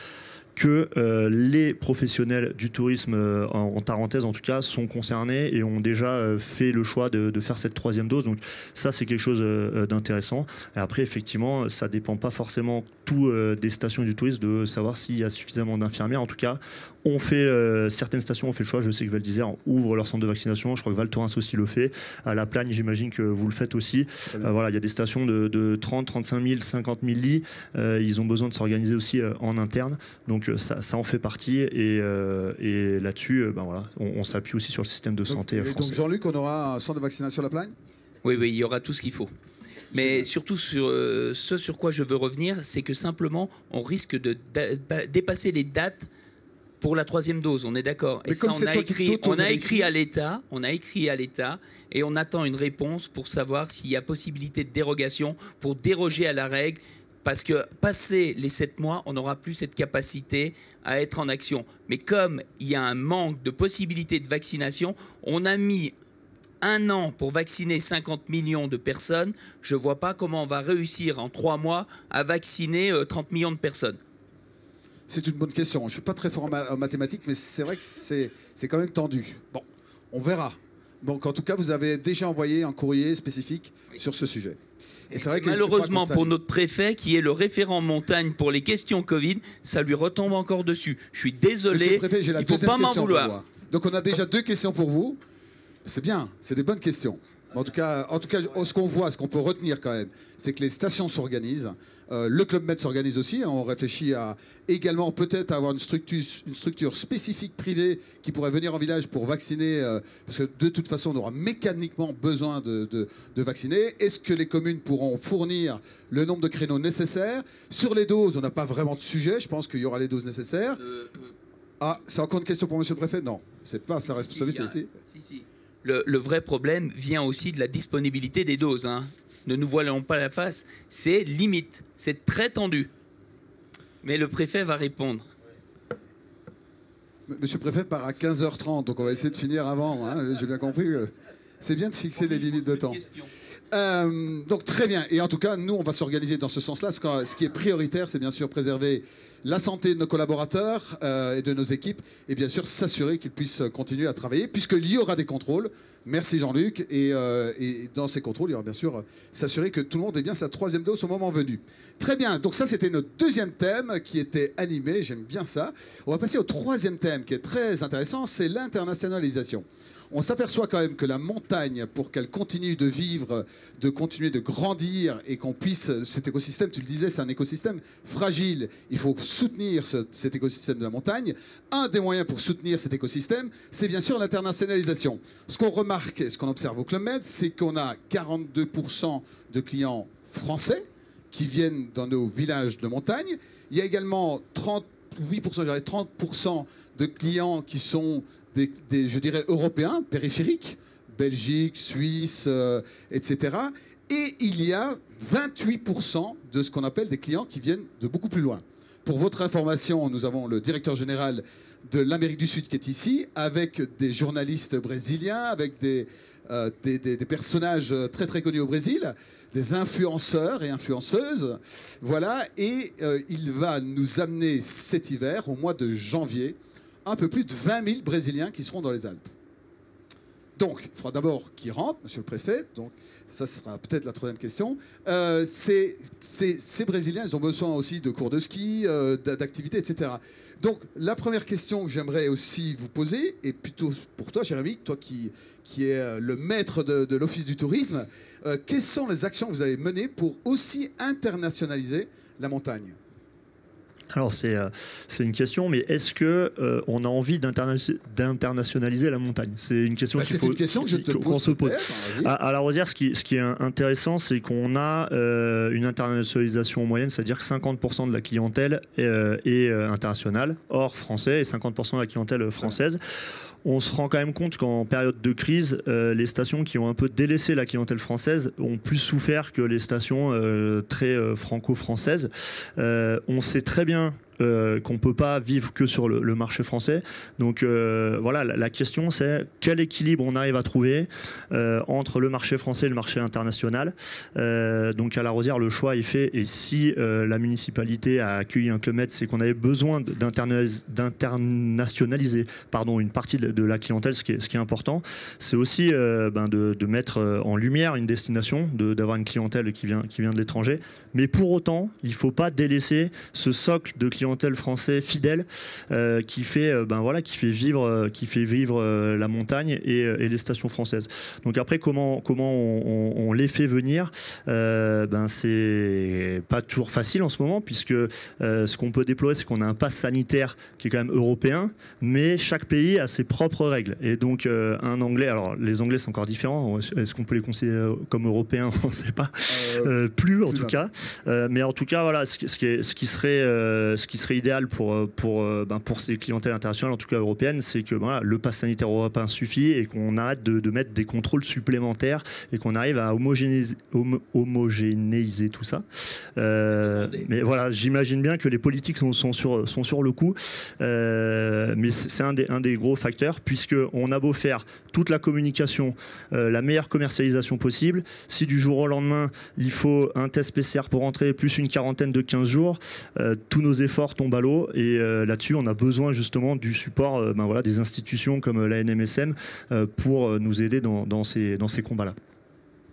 que les professionnels du tourisme, en parenthèse en tout cas, sont concernés et ont déjà fait le choix de faire cette 3e dose. Donc ça, c'est quelque chose d'intéressant. Et après, effectivement, ça ne dépend pas forcément tout des stations du tourisme de savoir s'il y a suffisamment d'infirmières. En tout cas, on fait, certaines stations ont fait le choix. Je sais que Val d'Isère ouvre leur centre de vaccination. Je crois que Val Thorens aussi le fait. À La Plagne, j'imagine que vous le faites aussi. Voilà, il y a des stations de 30, 35 000, 50 000 lits. Ils ont besoin de s'organiser aussi en interne. Donc ça en fait partie. Et là-dessus, on s'appuie aussi sur le système de santé français. Donc Jean-Luc, on aura un centre de vaccination à La Plagne? Oui, il y aura tout ce qu'il faut. Mais surtout, ce sur quoi je veux revenir, c'est que simplement, on risque de dépasser les dates pour la 3e dose, on est d'accord. Et ça, on a écrit à l'État, et on attend une réponse pour savoir s'il y a possibilité de dérogation, pour déroger à la règle, parce que passé les 7 mois, on n'aura plus cette capacité à être en action. Mais comme il y a un manque de possibilités de vaccination, on a mis 1 an pour vacciner 50 millions de personnes. Je ne vois pas comment on va réussir en 3 mois à vacciner 30 millions de personnes. C'est une bonne question. Je ne suis pas très fort en mathématiques, mais c'est vrai que c'est quand même tendu. Bon, on verra. Donc, en tout cas, vous avez déjà envoyé un courrier spécifique sur ce sujet. Et c'est vrai que malheureusement pour notre préfet, qui est le référent montagne pour les questions Covid, ça lui retombe encore dessus. Je suis désolé, préfet, il ne faut pas m'en vouloir. Donc, on a déjà 2 questions pour vous. C'est bien, c'est des bonnes questions. En tout cas, ce qu'on voit, ce qu'on peut retenir quand même, c'est que les stations s'organisent. Le Club Med s'organise aussi. On réfléchit à également peut-être avoir une structure spécifique privée qui pourrait venir en village pour vacciner, parce que de toute façon, on aura mécaniquement besoin de vacciner. Est-ce que les communes pourront fournir le nombre de créneaux nécessaires? Sur les doses, on n'a pas vraiment de sujet. Je pense qu'il y aura les doses nécessaires. Ah, c'est encore une question pour monsieur le préfet? Non, c'est pas sa responsabilité ici. Si. Le vrai problème vient aussi de la disponibilité des doses. Hein. Ne nous voilons pas la face. C'est limite. C'est très tendu. Mais le préfet va répondre. Monsieur le préfet part à 15h30, donc on va essayer de finir avant. Hein. J'ai bien compris. C'est bien de fixer les limites de temps. Donc très bien. Et en tout cas, nous, on va s'organiser dans ce sens-là. Ce qui est prioritaire, c'est bien sûr préserver la santé de nos collaborateurs et de nos équipes, et bien sûr s'assurer qu'ils puissent continuer à travailler, puisqu'il y aura des contrôles. Merci Jean-Luc. Et dans ces contrôles, il y aura bien sûr s'assurer que tout le monde ait bien sa 3e dose au moment venu. Très bien. Donc ça, c'était notre 2e thème qui était animé. J'aime bien ça. On va passer au 3e thème qui est très intéressant, c'est l'internationalisation. On s'aperçoit quand même que la montagne, pour qu'elle continue de vivre, de continuer de grandir et qu'on puisse, cet écosystème, tu le disais, c'est un écosystème fragile, il faut soutenir cet écosystème de la montagne. Un des moyens pour soutenir cet écosystème, c'est bien sûr l'internationalisation. Ce qu'on remarque et ce qu'on observe au Club Med, c'est qu'on a 42% de clients français qui viennent dans nos villages de montagne. Il y a également 30% de clients qui sont je dirais, européens, périphériques, Belgique, Suisse, etc. Et il y a 28% de ce qu'on appelle des clients qui viennent de beaucoup plus loin. Pour votre information, nous avons le directeur général de l'Amérique du Sud qui est ici, avec des journalistes brésiliens, avec des personnages très très connus au Brésil. des influenceurs et influenceuses. Voilà, et il va nous amener cet hiver, au mois de janvier, un peu plus de 20 000 Brésiliens qui seront dans les Alpes. Donc, il faudra d'abord qu'ils rentrent, monsieur le préfet. Donc, ça sera peut-être la troisième question. Ces Brésiliens, ils ont besoin aussi de cours de ski, d'activités, etc. Donc, la première question que j'aimerais aussi vous poser, et plutôt pour toi, Jérémy, toi qui est le maître de l'Office du tourisme, quelles sont les actions que vous avez menées pour aussi internationaliser la montagne ? Alors c'est une question, mais est-ce que on a envie d'internationaliser la montagne? C'est une question qu'il faut qu'on se pose. À la Rosière, ce qui est intéressant, c'est qu'on a une internationalisation moyenne, c'est-à-dire que 50% de la clientèle est internationale, hors français, et 50% de la clientèle française. On se rend quand même compte qu'en période de crise, les stations qui ont un peu délaissé la clientèle française ont plus souffert que les stations très franco-françaises. On sait très bien qu'on ne peut pas vivre que sur le marché français. Donc voilà, la question c'est quel équilibre on arrive à trouver entre le marché français et le marché international. Donc à la Rosière, le choix est fait, et si la municipalité a accueilli un Club Med, c'est qu'on avait besoin d'internationaliser une partie de la clientèle, ce qui est important. C'est aussi de mettre en lumière une destination, d'avoir une clientèle qui vient de l'étranger. Mais pour autant, il ne faut pas délaisser ce socle de clientèle français fidèle qui fait vivre la montagne et les stations françaises. Donc après, comment on les fait venir, c'est pas toujours facile en ce moment, puisque ce qu'on peut déplorer, c'est qu'on a un pass sanitaire qui est quand même européen, mais chaque pays a ses propres règles. Et donc un Anglais, alors les Anglais c'est encore différent, est-ce qu'on peut les considérer comme européens? On ne sait pas, plus en tout cas. Mais en tout cas, voilà, ce qui serait idéal pour ces clientèles internationales, en tout cas européennes, c'est que voilà, le pass sanitaire européen suffit, et qu'on arrête de mettre des contrôles supplémentaires, et qu'on arrive à homogénéiser tout ça. Mais voilà, j'imagine bien que les politiques sont sur le coup, mais c'est un des gros facteurs, puisqu'on a beau faire toute la communication, la meilleure commercialisation possible, si du jour au lendemain il faut un test PCR pour rentrer, plus une quarantaine de 15 jours, tous nos efforts tombent à l'eau, et là-dessus on a besoin justement du support des institutions comme la NMSM pour nous aider dans ces combats-là.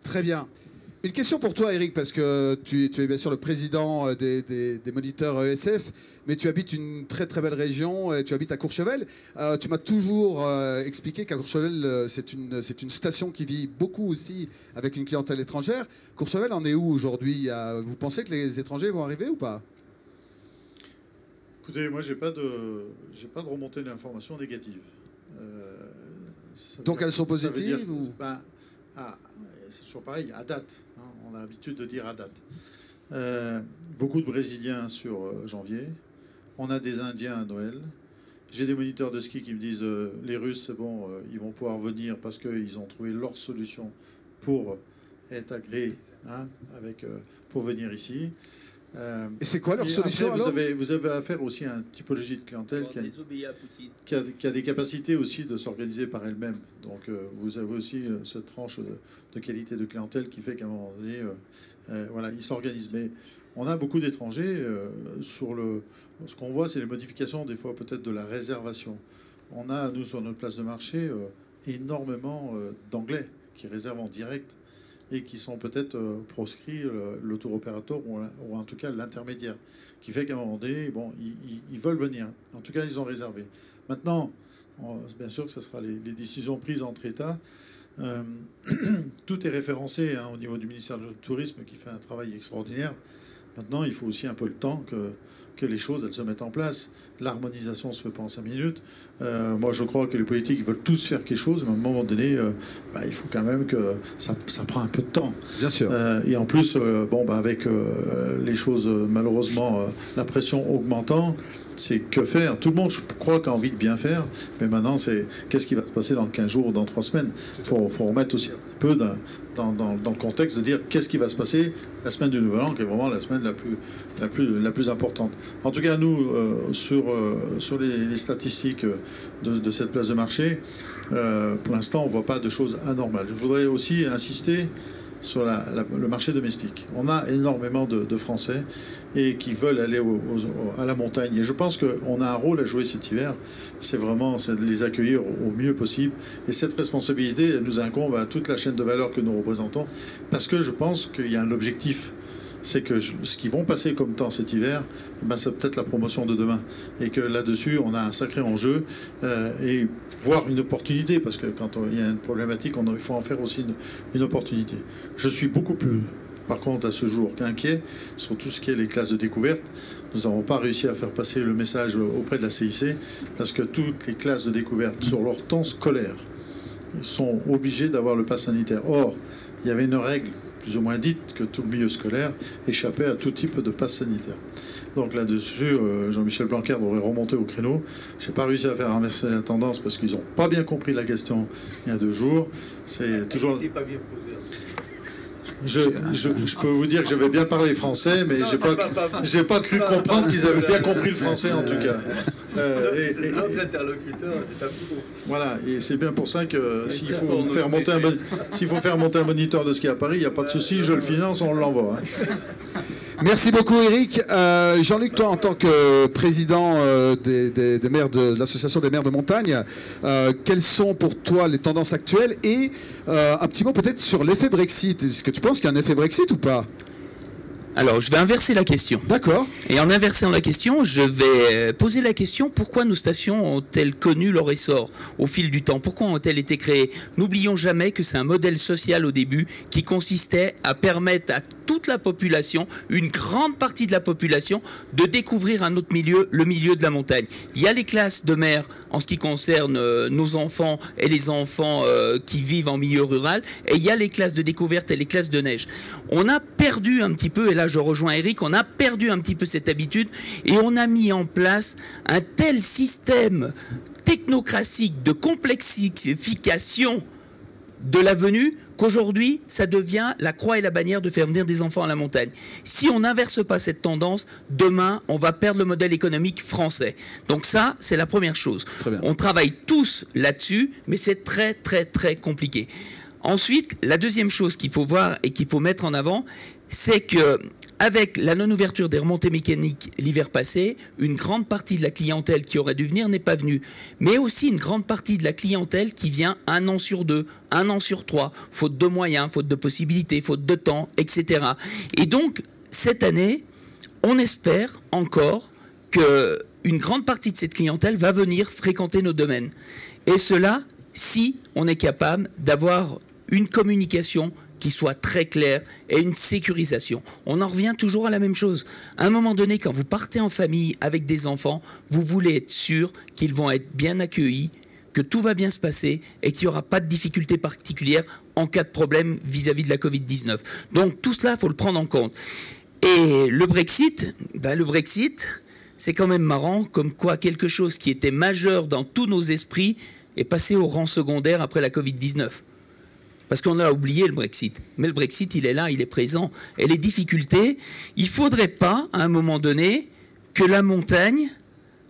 Très bien. Une question pour toi, Eric, parce que tu es bien sûr le président des moniteurs ESF, mais tu habites une très très belle région, et tu habites à Courchevel. Tu m'as toujours expliqué qu'à Courchevel, c'est une station qui vit beaucoup aussi avec une clientèle étrangère. Courchevel en est où aujourd'hui? Vous pensez que les étrangers vont arriver ou pas? Écoutez, moi, j'ai pas de remontée d'informations négatives. Donc elles sont positives c'est toujours pareil, à date. Hein, on a l'habitude de dire à date. Beaucoup de Brésiliens sur janvier. On a des Indiens à Noël. J'ai des moniteurs de ski qui me disent les Russes, c'est bon, ils vont pouvoir venir parce qu'ils ont trouvé leur solution pour être agréés pour venir ici. Et c'est quoi leur solution après, vous avez affaire aussi à une typologie de clientèle qui a des capacités aussi de s'organiser par elle-même. Donc vous avez aussi cette tranche de qualité de clientèle qui fait qu'à un moment donné, ils s'organisent. Mais on a beaucoup d'étrangers. Ce qu'on voit, c'est les modifications des fois peut-être de la réservation. On a, nous, sur notre place de marché, énormément d'Anglais qui réservent en direct, et qui sont peut-être proscrits le tour opérateur ou en tout cas l'intermédiaire, qui fait qu'à un moment donné, ils veulent venir. En tout cas, ils ont réservé. Maintenant, bien sûr que ce sera les décisions prises entre États. Tout est référencé au niveau du ministère du Tourisme, qui fait un travail extraordinaire. Maintenant, il faut aussi un peu le temps que les choses elles se mettent en place. L'harmonisation ne se fait pas en 5 minutes. Moi, je crois que les politiques ils veulent tous faire quelque chose, mais à un moment donné, il faut quand même que ça prend un peu de temps. Bien sûr. Et en plus, avec les choses, malheureusement, la pression augmentant, c'est que faire. Tout le monde, je crois, a envie de bien faire, mais maintenant, c'est qu'est-ce qui va se passer dans 15 jours ou dans 3 semaines. Il faut remettre aussi un peu dans le contexte de dire qu'est-ce qui va se passer la semaine du Nouvel An, qui est vraiment la semaine la plus importante. En tout cas, nous, sur les statistiques de cette place de marché, pour l'instant, on ne voit pas de choses anormales. Je voudrais aussi insister sur le marché domestique. On a énormément de Français et qui veulent aller à la montagne. Et je pense qu'on a un rôle à jouer cet hiver. C'est de les accueillir au mieux possible. Et cette responsabilité, elle nous incombe à toute la chaîne de valeur que nous représentons, parce que je pense qu'il y a un objectif. C'est que ce qu'ils vont passer comme temps cet hiver, c'est peut-être la promotion de demain. Et que là-dessus, on a un sacré enjeu et voire une opportunité, parce que quand il y a une problématique, il faut en faire aussi une opportunité. Je suis beaucoup plus, par contre, à ce jour, qu'inquiet sur tout ce qui est les classes de découverte. Nous n'avons pas réussi à faire passer le message auprès de la CIC, parce que toutes les classes de découverte, sur leur temps scolaire, sont obligées d'avoir le pass sanitaire. Or, il y avait une règle plus ou moins dite que tout le milieu scolaire échappait à tout type de passe sanitaire. Donc là-dessus, Jean-Michel Blanquer devrait remonter au créneau. Je n'ai pas réussi à faire inverser la tendance parce qu'ils n'ont pas bien compris la question il y a 2 jours. C'est toujours... Je peux vous dire que j'avais bien parlé français, mais je n'ai pas cru comprendre qu'ils avaient bien compris le français en tout cas. Notre interlocuteur, c'est un peu con. Voilà, et c'est bien pour ça que s'il faut faire monter un moniteur de ski à Paris, il n'y a pas de souci, je le finance, on l'envoie. Hein. Merci beaucoup Eric. Jean-Luc, toi en tant que président des maires de l'association des maires de montagne, quelles sont pour toi les tendances actuelles et un petit mot peut-être sur l'effet Brexit. Est-ce que tu penses qu'il y a un effet Brexit ou pas ? Alors, je vais inverser la question. D'accord. Et en inversant la question, je vais poser la question, pourquoi nos stations ont-elles connu leur essor au fil du temps? Pourquoi ont-elles été créées? N'oublions jamais que c'est un modèle social au début qui consistait à permettre à toute la population, une grande partie de la population, de découvrir un autre milieu, le milieu de la montagne. Il y a les classes de mer en ce qui concerne nos enfants et les enfants qui vivent en milieu rural, et il y a les classes de découverte et les classes de neige. On a perdu un petit peu, et là je rejoins Eric, on a perdu un petit peu cette habitude et on a mis en place un tel système technocratique de complexification de la venue qu'aujourd'hui ça devient la croix et la bannière de faire venir des enfants à la montagne. Si on n'inverse pas cette tendance, demain on va perdre le modèle économique français. Donc ça, c'est la première chose. On travaille tous là-dessus, mais c'est très très très compliqué. Ensuite, la deuxième chose qu'il faut voir et qu'il faut mettre en avant, c'est que avec la non-ouverture des remontées mécaniques l'hiver passé, une grande partie de la clientèle qui aurait dû venir n'est pas venue. Mais aussi une grande partie de la clientèle qui vient 1 an sur 2, 1 an sur 3, faute de moyens, faute de possibilités, faute de temps, etc. Et donc, cette année, on espère encore qu'une grande partie de cette clientèle va venir fréquenter nos domaines. Et cela, si on est capable d'avoir une communication qui soit très claire et une sécurisation. On en revient toujours à la même chose. À un moment donné, quand vous partez en famille avec des enfants, vous voulez être sûr qu'ils vont être bien accueillis, que tout va bien se passer et qu'il n'y aura pas de difficultés particulières en cas de problème vis-à-vis de la Covid-19. Donc tout cela, il faut le prendre en compte. Et le Brexit, c'est quand même marrant, comme quoi quelque chose qui était majeur dans tous nos esprits est passé au rang secondaire après la Covid-19. Parce qu'on a oublié le Brexit. Mais le Brexit, il est là, il est présent. Et les difficultés, il ne faudrait pas, à un moment donné, que la montagne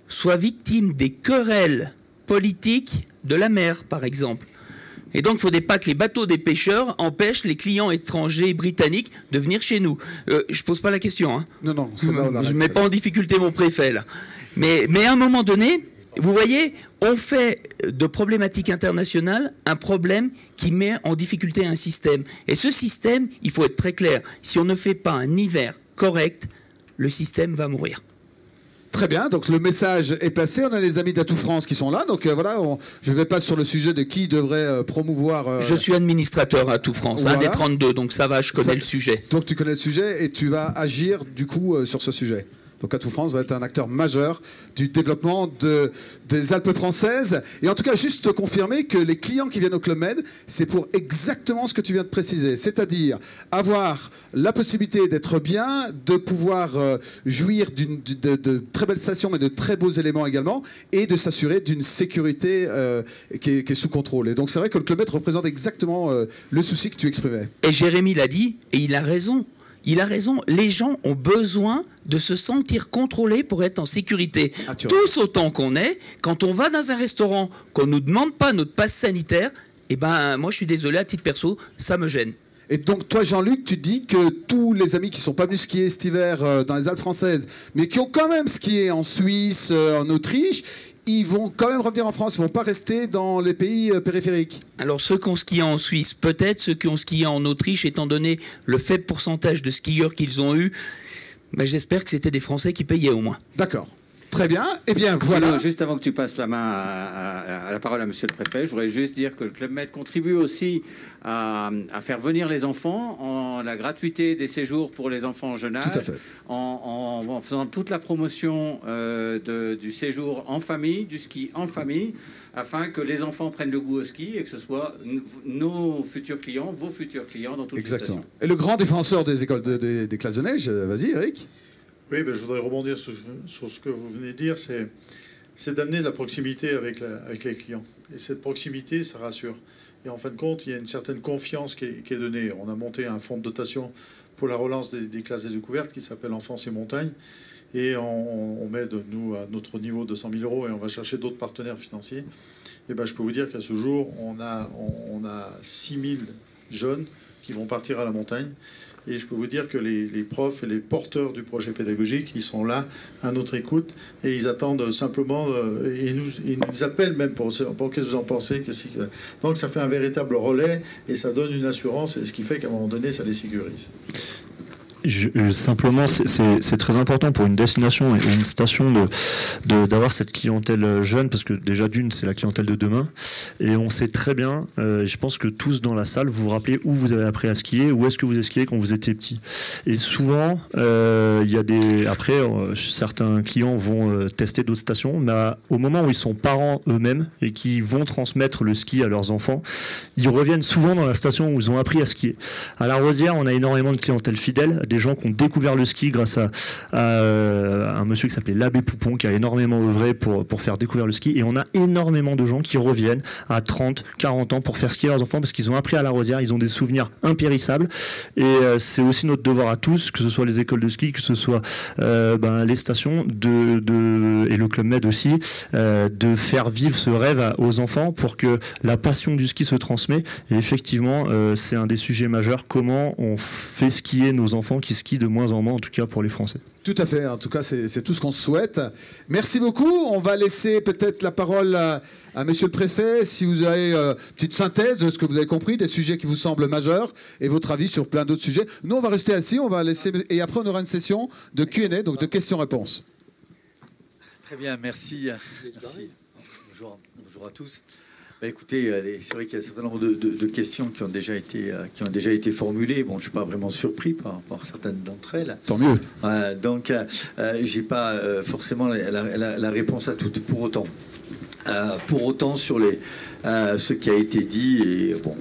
soit victime des querelles politiques de la mer, par exemple. Et donc, il ne faudrait pas que les bateaux des pêcheurs empêchent les clients étrangers britanniques de venir chez nous. Je ne pose pas la question. Hein. Non, je ne mets pas en difficulté mon préfet, là. Mais à un moment donné, vous voyez, on fait de problématiques internationales un problème qui met en difficulté un système. Et ce système, il faut être très clair, si on ne fait pas un hiver correct, le système va mourir. Très bien, donc le message est passé. On a les amis d'Atout France qui sont là. Donc voilà, je ne vais pas sur le sujet de qui devrait promouvoir... Je suis administrateur à Atout France, voilà. Un des 32, donc ça va, je connais le sujet. Donc tu connais le sujet et tu vas agir du coup sur ce sujet. Donc Atout France va être un acteur majeur du développement des Alpes françaises. Et en tout cas, juste te confirmer que les clients qui viennent au Club Med, c'est pour exactement ce que tu viens de préciser. C'est-à-dire avoir la possibilité d'être bien, de pouvoir jouir de très belles stations, mais de très beaux éléments également, et de s'assurer d'une sécurité qui est sous contrôle. Et donc c'est vrai que le Club Med représente exactement le souci que tu exprimais. Et Jérémy l'a dit, et il a raison. Il a raison, les gens ont besoin de se sentir contrôlés pour être en sécurité. Tous autant qu'on est, quand on va dans un restaurant, qu'on ne nous demande pas notre passe sanitaire, eh ben, moi je suis désolé, à titre perso, ça me gêne. Et donc, toi, Jean-Luc, tu dis que tous les amis qui ne sont pas venus skier cet hiver dans les Alpes françaises, mais qui ont quand même skié en Suisse, en Autriche, ils vont quand même revenir en France, ils ne vont pas rester dans les pays périphériques. Alors ceux qui ont skié en Suisse, peut-être, ceux qui ont skié en Autriche, étant donné le faible pourcentage de skieurs qu'ils ont eu, ben, j'espère que c'était des Français qui payaient au moins. D'accord. Très bien. Eh bien, voilà. Juste avant que tu passes la main à la parole à Monsieur le Préfet, je voudrais juste dire que le Club Med contribue aussi à faire venir les enfants, en la gratuité des séjours pour les enfants en jeune âge, Tout à fait. en faisant toute la promotion du séjour en famille, du ski en famille, afin que les enfants prennent le goût au ski et que ce soit nos futurs clients, vos futurs clients dans toutes les stations. Et le grand défenseur des écoles des classes de neige, vas-y Eric. Oui, ben, je voudrais rebondir sur ce que vous venez de dire, c'est d'amener de la proximité avec les clients. Et cette proximité, ça rassure. Et en fin de compte, il y a une certaine confiance qui est donnée. On a monté un fonds de dotation pour la relance des classes de découverte qui s'appelle Enfance et Montagne. Et on met nous à notre niveau 200 000 € et on va chercher d'autres partenaires financiers. Et ben, je peux vous dire qu'à ce jour, on a 6 000 jeunes qui vont partir à la montagne. Et je peux vous dire que les profs et les porteurs du projet pédagogique, ils sont là à notre écoute et ils attendent simplement, ils nous appellent même pour qu'est-ce que vous en pensez. Donc ça fait un véritable relais et ça donne une assurance, et ce qui fait qu'à un moment donné, ça les sécurise. Simplement, c'est très important pour une destination et une station d'avoir cette clientèle jeune, parce que déjà d'une, c'est la clientèle de demain, et on sait très bien, je pense que tous dans la salle, vous vous rappelez où vous avez appris à skier, où est-ce que vous avez skié quand vous étiez petit. Et souvent, il y a après, certains clients vont tester d'autres stations, mais au moment où ils sont parents eux-mêmes et qui vont transmettre le ski à leurs enfants, ils reviennent souvent dans la station où ils ont appris à skier. À la Rosière, on a énormément de clientèle fidèle, des gens qui ont découvert le ski grâce à un monsieur qui s'appelait l'Abbé Poupon, qui a énormément œuvré pour faire découvrir le ski, et on a énormément de gens qui reviennent à 30, 40 ans pour faire skier leurs enfants parce qu'ils ont appris à la Rosière, ils ont des souvenirs impérissables, et c'est aussi notre devoir à tous, que ce soit les écoles de ski, que ce soit les stations et le Club Med aussi, de faire vivre ce rêve aux enfants pour que la passion du ski se transmet. Et effectivement, c'est un des sujets majeurs, comment on fait skier nos enfants qui skient de moins en moins, en tout cas pour les Français. Tout à fait, en tout cas c'est tout ce qu'on souhaite. Merci beaucoup, on va laisser peut-être la parole à Monsieur le Préfet, si vous avez une petite synthèse de ce que vous avez compris, des sujets qui vous semblent majeurs, et votre avis sur plein d'autres sujets. Nous on va rester assis, on va laisser, et après on aura une session de Q&A, donc de questions-réponses. Très bien, merci. Bonjour à tous. Bah écoutez, c'est vrai qu'il y a un certain nombre de questions qui ont déjà été formulées. Bon, je ne suis pas vraiment surpris par rapport à certaines d'entre elles. Tant mieux. Donc, je n'ai pas forcément la réponse à toutes. Pour autant, sur ce qui a été dit, et bon,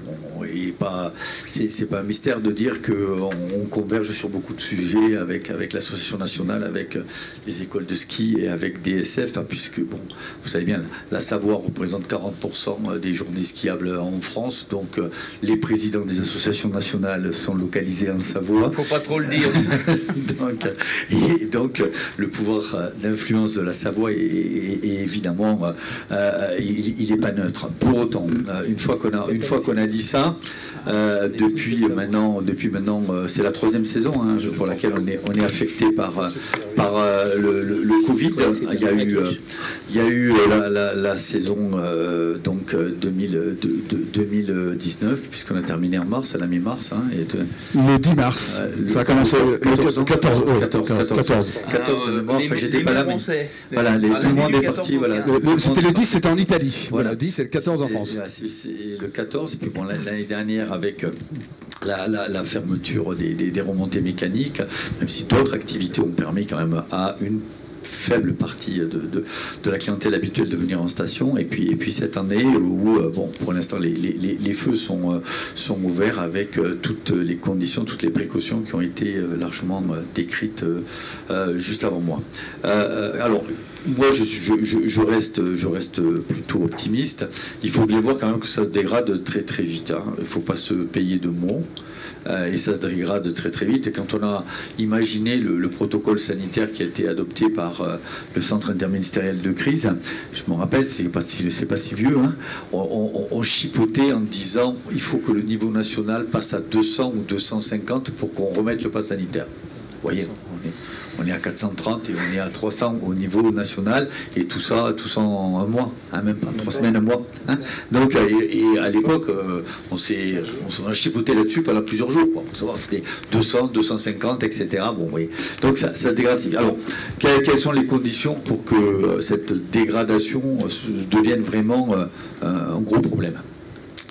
c'est pas un mystère de dire qu'on converge sur beaucoup de sujets avec l'association nationale, avec les écoles de ski et avec DSF, puisque bon, vous savez bien, la Savoie représente 40% des journées skiables en France, donc les présidents des associations nationales sont localisés en Savoie. Faut pas trop le dire. donc le pouvoir d'influence de la Savoie est évidemment il n'est pas neutre. Pour autant, une fois qu'on a dit ça, depuis maintenant, c'est la 3e saison pour laquelle on est affecté par le Covid. Il y a eu la saison 2019, puisqu'on a terminé en mars, à la mi-mars. Le 10 mars. Ça a commencé le 14 de mémoire. Enfin, j'étais pas là, mais voilà, tout le monde est parti. Voilà. C'était le 10, c'était en Italie. Voilà, le 10 et le 14 en France. C'est le 14, et puis bon, l'année dernière, avec la fermeture des remontées mécaniques, même si d'autres activités ont permis quand même à une faible partie de la clientèle habituelle de venir en station, et puis cette année où pour l'instant les feux sont ouverts avec toutes les conditions, toutes les précautions qui ont été largement décrites juste avant moi. Alors moi je reste plutôt optimiste. Il faut bien voir quand même que ça se dégrade très très vite. Il ne faut pas se payer de mots. et ça se dégrade très très vite. Et quand on a imaginé le protocole sanitaire qui a été adopté par le Centre interministériel de crise, je me rappelle, c'est pas si vieux, hein, on chipotait en disant il faut que le niveau national passe à 200 ou 250 pour qu'on remette le pass sanitaire. Vous voyez, on est à 430 et on est à 300 au niveau national, et tout ça en un mois, hein, même pas 3 semaines, un mois. Hein. Donc, et à l'époque, on a chipoté là-dessus pendant plusieurs jours, quoi, pour savoir si c'était 200, 250, etc. Bon, oui. Donc ça dégrade. Alors, quelles sont les conditions pour que cette dégradation devienne vraiment un gros problème?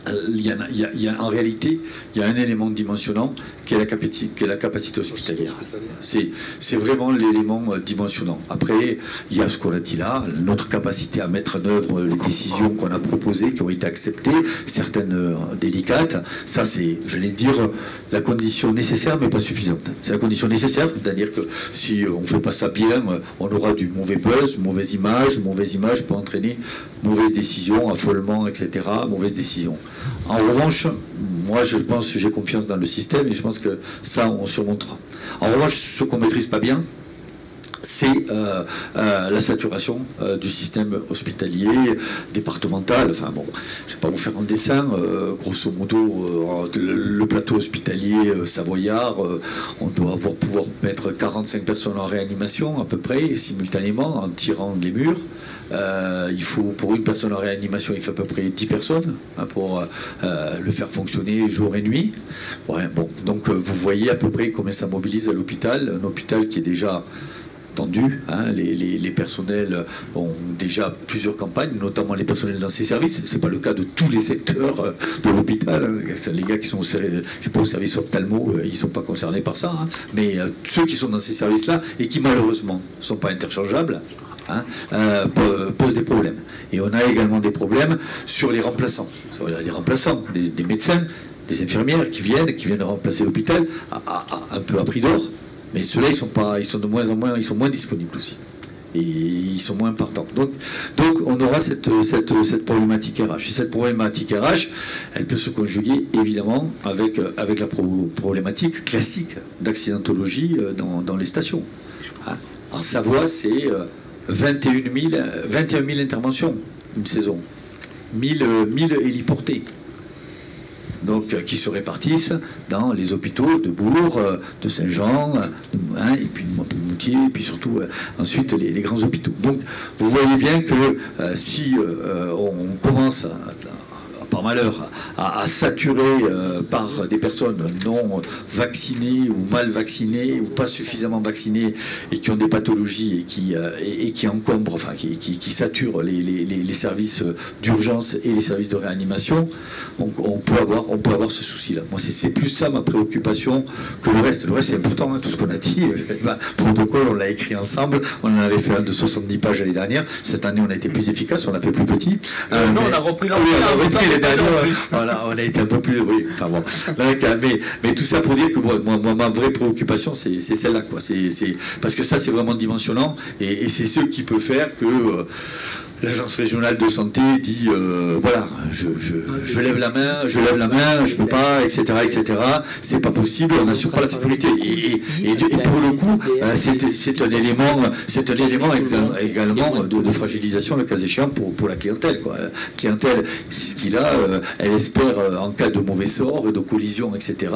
En réalité, il y a un élément dimensionnant qui est la capacité hospitalière. C'est vraiment l'élément dimensionnant. Après, il y a ce qu'on a dit là, notre capacité à mettre en œuvre les décisions qu'on a proposées, qui ont été acceptées, certaines délicates. Ça, c'est, j'allais dire, la condition nécessaire, mais pas suffisante. C'est la condition nécessaire, c'est-à-dire que si on ne fait pas ça bien, on aura du mauvais buzz, mauvaise image peut entraîner mauvaise décision, affolement, etc., mauvaise décision. En revanche, moi je pense que j'ai confiance dans le système et je pense que ça on surmontera. En revanche, ce qu'on ne maîtrise pas bien, c'est la saturation du système hospitalier, départemental. Enfin bon, je ne vais pas vous faire un dessin. Grosso modo, le plateau hospitalier savoyard, on doit pouvoir mettre 45 personnes en réanimation à peu près, simultanément, en tirant les murs. Il faut, pour une personne en réanimation, il faut à peu près 10 personnes hein, pour le faire fonctionner jour et nuit. Ouais, bon, donc vous voyez à peu près combien ça mobilise à l'hôpital. Un hôpital qui est déjà tendu, hein, les personnels ont déjà plusieurs campagnes, notamment les personnels dans ces services. Ce n'est pas le cas de tous les secteurs de l'hôpital. Hein. Les gars qui sont au service ophtalmo, ils ne sont pas concernés par ça. Hein. Mais ceux qui sont dans ces services-là et qui malheureusement ne sont pas interchangeables, hein, pose des problèmes. Et on a également des problèmes sur les remplaçants. Sur les remplaçants, des médecins, des infirmières qui viennent remplacer l'hôpital un peu à prix d'or. Mais ceux-là, ils sont de moins en moins, ils sont moins disponibles aussi. Et ils sont moins partants. Donc on aura cette problématique RH. Et cette problématique RH, elle peut se conjuguer évidemment avec la problématique classique d'accidentologie dans les stations. Hein. En Savoie, c'est 21 000 interventions une saison, 1000 héliportés. Donc, qui se répartissent dans les hôpitaux de Bourg, de Saint-Jean, hein, et puis de Montpellier, et puis surtout ensuite les grands hôpitaux. Donc, vous voyez bien que si on commence par malheur, à saturer par des personnes non vaccinées ou mal vaccinées ou pas suffisamment vaccinées et qui ont des pathologies et qui encombrent, enfin qui saturent les services d'urgence et les services de réanimation, on peut avoir ce souci-là. Moi, c'est plus ça ma préoccupation que le reste. Le reste, c'est important, hein, tout ce qu'on a dit. Le protocole, on l'a écrit ensemble. On en avait fait un de 70 pages l'année dernière. Cette année, on a été plus efficace, on a fait plus petit. Non, on a repris l'année dernière. Voilà, on a été un peu plus... Oui, enfin bon. Mais tout ça pour dire que moi, ma vraie préoccupation, c'est celle-là, quoi. Parce que ça, c'est vraiment dimensionnant. Et c'est ce qui peut faire que... l'agence régionale de santé dit voilà, je lève la main, je peux pas, etc., etc. C'est pas possible, on n'assure pas la sécurité. Et pour le coup, c'est un élément également de fragilisation, le cas échéant, pour la clientèle, quoi. Clientèle qui là, elle espère en cas de mauvais sort, de collision, etc.,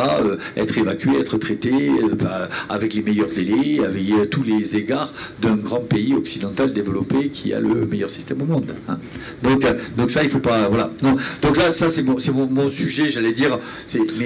être évacuée, être traitée avec les meilleurs délais, avec tous les égards d'un grand pays occidental développé qui a le meilleur système au monde. Hein. Donc ça, il ne faut pas... Voilà. Non. Donc là, ça, c'est mon sujet, j'allais dire.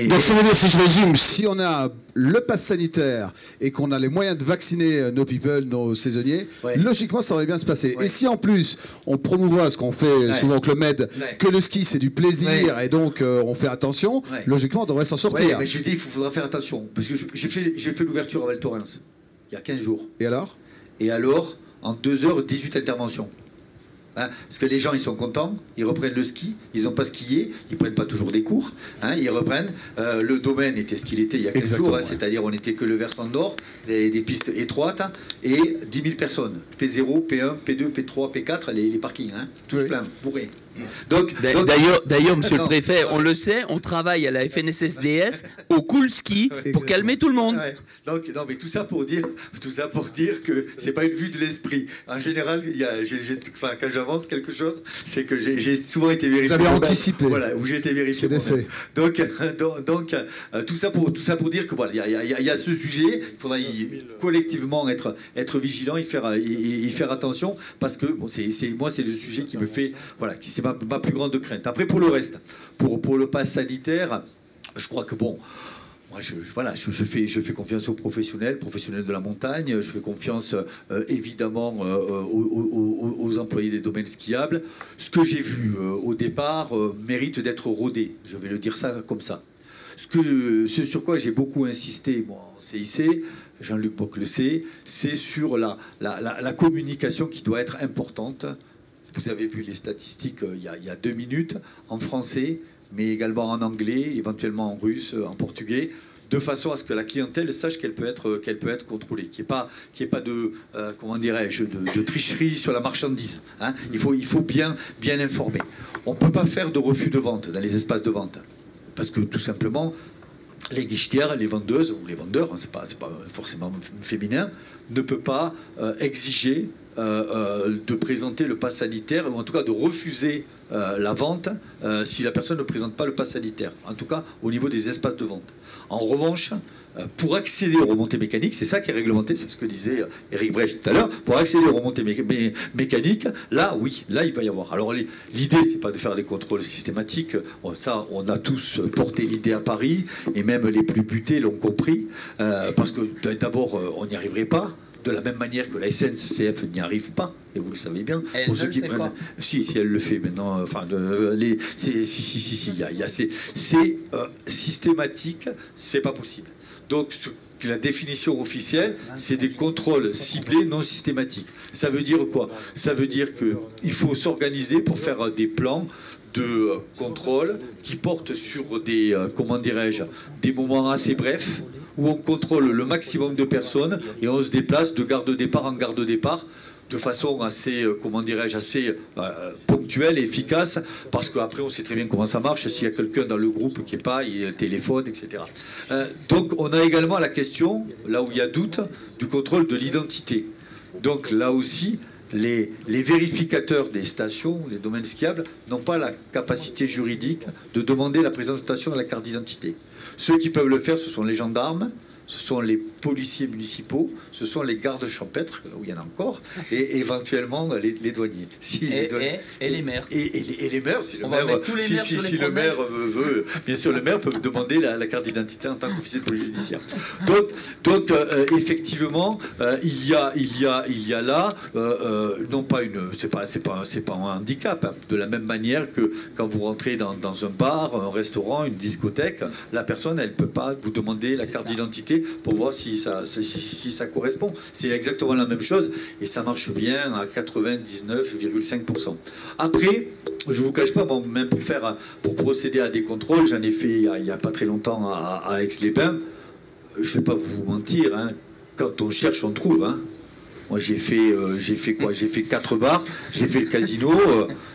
Donc ça veut dire, si je résume, si on a le pass sanitaire et qu'on a les moyens de vacciner nos people, nos saisonniers, ouais, logiquement, ça aurait bien se passer. Ouais. Et si en plus, on promouvoit ce qu'on fait souvent avec le Med, que le ski, c'est du plaisir, et donc on fait attention, logiquement, on devrait s'en sortir. Ouais, mais je dis, il faudra faire attention. Parce que j'ai fait l'ouverture à Val Thorens, il y a 15 jours. Et alors ? Et alors, en 2 heures, 18 interventions. Hein, parce que les gens, ils sont contents, ils reprennent le ski, ils n'ont pas skié, ils ne prennent pas toujours des cours, hein, ils reprennent. Le domaine était ce qu'il était il y a 15 jours, hein, c'est-à-dire on n'était que le versant nord, des pistes étroites, hein, et 10 000 personnes. P0, P1, P2, P3, P4, les parkings, hein, tous pleins, bourrés. D'ailleurs, monsieur le préfet, on le sait, on travaille à la FNSSDS au Cool Ski pour calmer tout le monde. Ouais. Donc, non, mais tout ça pour dire que c'est pas une vue de l'esprit. En général, quand j'avance quelque chose, c'est que j'ai souvent été vérifié. Vous avez anticipé. Voilà, où j'ai été vérifié. Donc, tout ça pour dire que voilà, il y a ce sujet. Il faudra collectivement être vigilant, y faire attention, parce que bon, c'est le sujet qui me fait, voilà, qui c'est ma plus grande crainte. Après, pour le reste, pour le pass sanitaire, je crois que bon. Moi, je fais confiance aux professionnels de la montagne. Je fais confiance évidemment aux employés des domaines skiables. Ce que j'ai vu au départ mérite d'être rodé. Je vais le dire ça comme ça. Ce sur quoi j'ai beaucoup insisté, moi, en CIC, Jean-Luc Boc le sait, c'est sur la communication qui doit être importante. Vous avez vu les statistiques il y a 2 minutes, en français, mais également en anglais, éventuellement en russe, en portugais, de façon à ce que la clientèle sache qu'elle peut être contrôlée, qu'il n'y ait pas de, comment dirais-je, de tricherie sur la marchandise. Hein. Il faut bien informer. On ne peut pas faire de refus de vente dans les espaces de vente, parce que tout simplement, les guichetières, les vendeuses ou les vendeurs, hein, c'est pas forcément féminin, ne peut pas exiger de présenter le pass sanitaire, ou en tout cas de refuser la vente si la personne ne présente pas le pass sanitaire, en tout cas au niveau des espaces de vente. En revanche, pour accéder aux remontées mécaniques, c'est ça qui est réglementé, c'est ce que disait Eric Brecht tout à l'heure, pour accéder aux remontées mécaniques, là, oui, là, il va y avoir. Alors, l'idée, c'est pas de faire des contrôles systématiques, ça, on a tous porté l'idée à Paris, et même les plus butés l'ont compris, parce que d'abord, on n'y arriverait pas, de la même manière que la SNCF n'y arrive pas, et vous le savez bien. Elle pour ne ceux le qui fait prennent, pas. si elle le fait maintenant. Enfin, c'est systématique, c'est pas possible. Donc, la définition officielle, c'est des contrôles ciblés non systématiques. Ça veut dire quoi? Ça veut dire qu'il faut s'organiser pour faire des plans de contrôle qui portent sur des, comment dirais-je, des moments assez brefs, où on contrôle le maximum de personnes et on se déplace de gare de départ en gare de départ de façon assez, comment dirais-je, assez ponctuelle et efficace, parce qu'après on sait très bien comment ça marche, s'il y a quelqu'un dans le groupe qui n'est pas, il téléphone, etc. Donc on a également la question, là où il y a doute, du contrôle de l'identité. Donc là aussi, les vérificateurs des stations, les domaines skiables, n'ont pas la capacité juridique de demander la présentation de la carte d'identité. Ceux qui peuvent le faire, ce sont les gendarmes, ce sont les policiers municipaux, ce sont les gardes champêtres, où il y en a encore, et éventuellement les douaniers. Et les maires. Et les maires, si le maire veut, bien sûr, le maire peut demander la carte d'identité en tant qu'officier de police judiciaire. Donc effectivement, il y a là, non pas c'est pas un handicap, hein. De la même manière que quand vous rentrez dans un bar, un restaurant, une discothèque, la personne, elle peut pas vous demander la carte d'identité pour voir si ça correspond. C'est exactement la même chose et ça marche bien à 99,5%. Après, je ne vous cache pas, bon, même pour procéder à des contrôles, j'en ai fait il n'y a pas très longtemps à Aix-les-Bains. Je ne vais pas vous mentir, hein, quand on cherche, on trouve. Hein. Moi, j'ai fait quoi? J'ai fait 4 bars, j'ai fait le casino,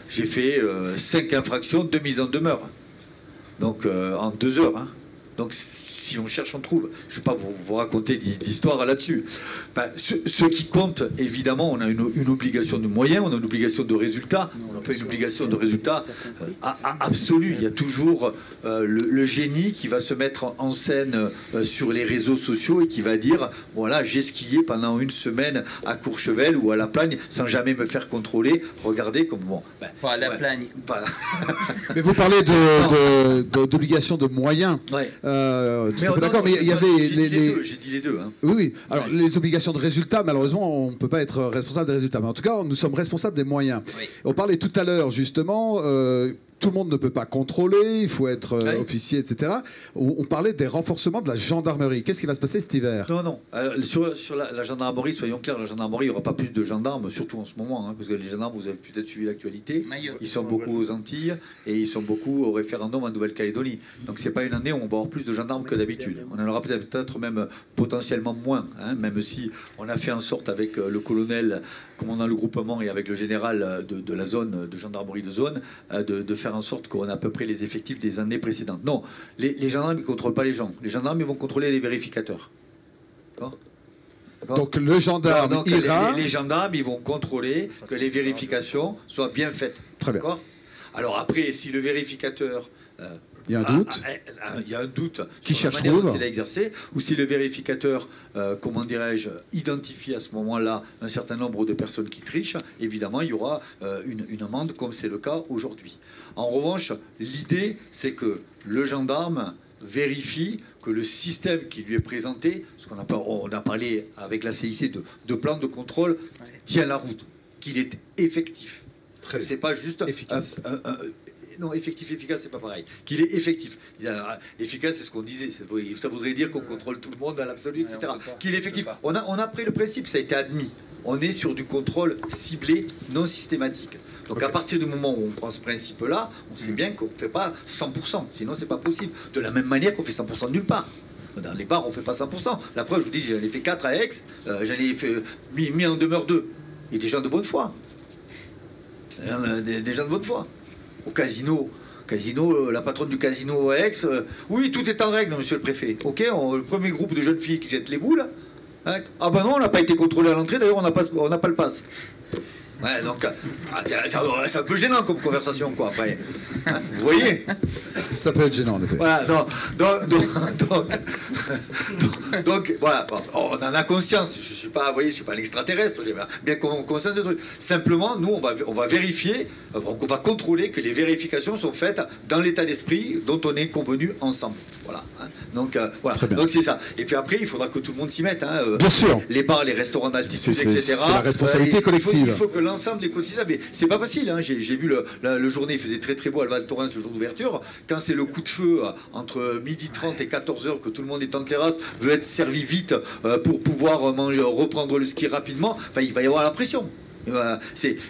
j'ai fait 5 infractions, 2 mises en demeure. Donc, en 2 heures. Hein. Donc si on cherche, on trouve. Je ne vais pas vous raconter d'histoires là-dessus. Ben, ce qui compte, évidemment, on a une obligation de moyens, on a une obligation de résultat. On n'a pas une obligation de résultat absolue. Il y a toujours le génie qui va se mettre en scène sur les réseaux sociaux et qui va dire, voilà, j'ai skié pendant 1 semaine à Courchevel ou à La Plagne sans jamais me faire contrôler. Regardez comme bon. Ben, à La Plagne. Mais vous parlez d'obligation de moyens. Ouais. D'accord, mais il y avait j'ai dit les deux. Hein. Oui. Alors les obligations de résultats, malheureusement, on ne peut pas être responsable des résultats. Mais en tout cas, nous sommes responsables des moyens. Oui. On parlait tout à l'heure justement tout le monde ne peut pas contrôler, il faut être officier, etc. On parlait des renforcements de la gendarmerie. Qu'est-ce qui va se passer cet hiver? Non. Sur la gendarmerie, soyons clairs, la gendarmerie, il n'y aura pas plus de gendarmes, surtout en ce moment, hein, parce que les gendarmes, vous avez peut-être suivi l'actualité, ils sont beaucoup aux Antilles et ils sont beaucoup au référendum en Nouvelle-Calédonie. Donc c'est pas une année où on va avoir plus de gendarmes que d'habitude. On en aura peut-être même potentiellement moins, hein, même si on a fait en sorte avec le colonel, commandant le groupement, et avec le général de la zone, de gendarmerie de zone, de faire en sorte qu'on a à peu près les effectifs des années précédentes. Non, les gendarmes, ils ne contrôlent pas les gens. Les gendarmes, ils vont contrôler les vérificateurs. D'accord ? Donc le gendarme ira... Les gendarmes, ils vont contrôler que les vérifications soient bien faites. Très bien. Alors après, si le vérificateur... il y a un doute. Il y a un doute qui sur cherche la manière trouve. dont il a exercé, ou si le vérificateur, comment dirais-je, identifie à ce moment-là un certain nombre de personnes qui trichent, évidemment, il y aura une amende, comme c'est le cas aujourd'hui. En revanche, l'idée, c'est que le gendarme vérifie que le système qui lui est présenté, on a parlé avec la CIC de plan de contrôle, tient la route, qu'il est effectif. C'est pas juste efficace. Non, effectif, efficace, c'est pas pareil. Qu'il est effectif. Efficace, c'est ce qu'on disait. Ça voudrait dire qu'on contrôle tout le monde à l'absolu, etc. Qu'il est effectif. On a pris le principe, ça a été admis. On est sur du contrôle ciblé, non systématique. Donc à partir du moment où on prend ce principe-là, on sait bien qu'on ne fait pas 100%. Sinon, c'est pas possible. De la même manière qu'on fait 100% de nulle part. Dans les bars, on ne fait pas 100%. La preuve, je vous dis, j'en ai fait 4 à Aix, j'en ai mis en demeure 2. Et des gens de bonne foi. Des gens de bonne foi. Au casino, la patronne du casino à Aix, oui, tout est en règle, monsieur le préfet. Ok, le premier groupe de jeunes filles qui jettent les boules, hein, ah ben non, on n'a pas été contrôlé à l'entrée, d'ailleurs on n'a pas le pass. Ouais, donc, c'est un peu gênant comme conversation, quoi, après. Hein, vous voyez? Ça peut être gênant, en effet. Voilà, donc, voilà, on en a conscience. Je suis pas l'extraterrestre, j'ai bien conscience de trucs. Simplement, nous, on va vérifier, on va contrôler que les vérifications sont faites dans l'état d'esprit dont on est convenu ensemble. Voilà. Hein. Donc, voilà. Donc, c'est ça. Et puis après, il faudra que tout le monde s'y mette. Hein. Bien sûr. Les bars, les restaurants d'altitude, etc. C'est la responsabilité collective. Il faut que l'ensemble des écosystèmes. Mais c'est pas facile. Hein. J'ai vu le journée, il faisait très très beau à Val Thorens le jour d'ouverture. Quand c'est le coup de feu entre 12h30 et 14h, que tout le monde est en terrasse, veut être servi vite pour pouvoir reprendre le ski rapidement, enfin, il va y avoir la pression.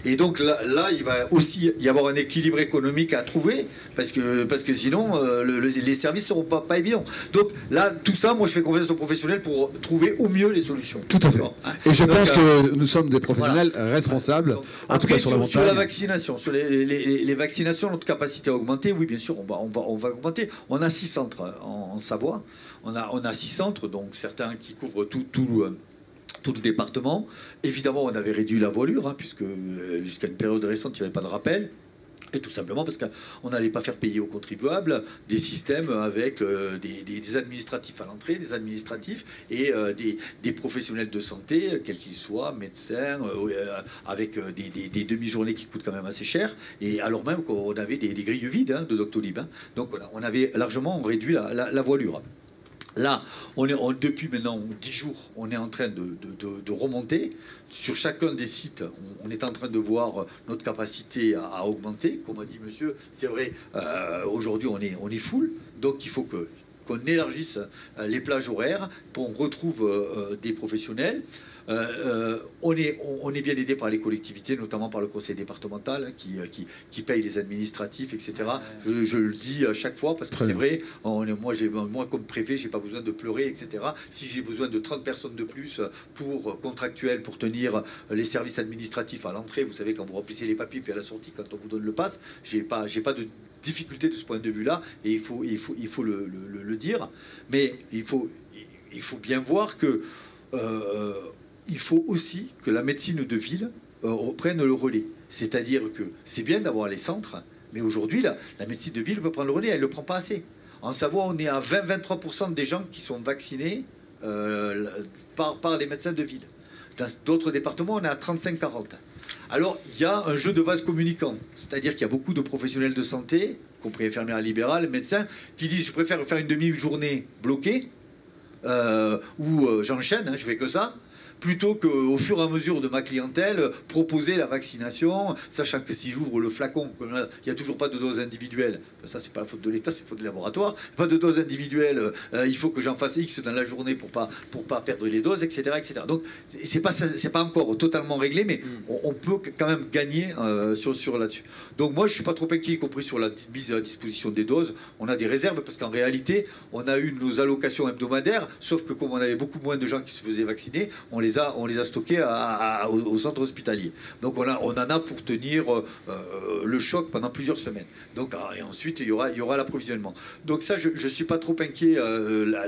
Et donc là, il va aussi y avoir un équilibre économique à trouver parce que sinon les services seront pas évidents. Donc là, tout ça, moi je fais confiance aux professionnels pour trouver au mieux les solutions. Tout à fait. Et je pense que nous sommes des professionnels responsables. Donc, en tout cas sur la montagne. Sur la vaccination, sur les vaccinations, notre capacité a augmenté. Oui, bien sûr, on va augmenter. On a 6 centres en Savoie. On a 6 centres, donc certains qui couvrent tout le département. Évidemment, on avait réduit la voilure, hein, puisque jusqu'à une période récente, il n'y avait pas de rappel. Et tout simplement parce qu'on n'allait pas faire payer aux contribuables des systèmes avec des administratifs à l'entrée, des administratifs et des professionnels de santé, quels qu'ils soient, médecins, avec des demi-journées qui coûtent quand même assez cher, et alors même qu'on avait des grilles vides de Doctolib. Hein. Donc voilà, on avait largement réduit la voilure. Là, depuis maintenant 10 jours, on est en train de remonter. Sur chacun des sites, on est en train de voir notre capacité à augmenter. Comme a dit monsieur, c'est vrai, aujourd'hui on est full, donc il faut qu'on élargisse les plages horaires pour qu'on retrouve des professionnels. On est bien aidé par les collectivités, notamment par le conseil départemental hein, qui paye les administratifs, etc. Je le dis à chaque fois parce que c'est vrai, moi comme préfet, j'ai pas besoin de pleurer, etc. Si j'ai besoin de 30 personnes de plus pour contractuels, pour tenir les services administratifs à l'entrée, vous savez, quand vous remplissez les papiers, puis à la sortie, quand on vous donne le pass, j'ai pas de difficulté de ce point de vue-là, et il faut le dire. Mais il faut bien voir que il faut aussi que la médecine de ville reprenne le relais. C'est-à-dire que c'est bien d'avoir les centres, mais aujourd'hui, la médecine de ville peut prendre le relais, elle ne le prend pas assez. En Savoie, on est à 20-23% des gens qui sont vaccinés par les médecins de ville. Dans d'autres départements, on est à 35-40. Alors, il y a un jeu de vase communicant. C'est-à-dire qu'il y a beaucoup de professionnels de santé, y compris infirmières libérales, médecins, qui disent « je préfère faire une demi-journée bloquée, ou j'enchaîne, hein, je fais que ça », plutôt qu'au fur et à mesure de ma clientèle, proposer la vaccination, sachant que si j'ouvre le flacon, il n'y a toujours pas de dose individuelle. Ça, c'est pas la faute de l'État, c'est la faute des laboratoires. Pas de dose individuelle, il faut que j'en fasse X dans la journée pour pas perdre les doses, etc. etc. Donc, c'est pas encore totalement réglé, mais on peut quand même gagner sur là-dessus. Donc, moi, je suis pas trop inquiet, y compris sur la mise à disposition des doses. On a des réserves, parce qu'en réalité, on a eu nos allocations hebdomadaires, sauf que comme on avait beaucoup moins de gens qui se faisaient vacciner, on les a stockés au centre hospitalier. Donc on en a pour tenir le choc pendant plusieurs semaines. Donc, et ensuite, il y aura l'approvisionnement. Donc ça, je ne suis pas trop inquiet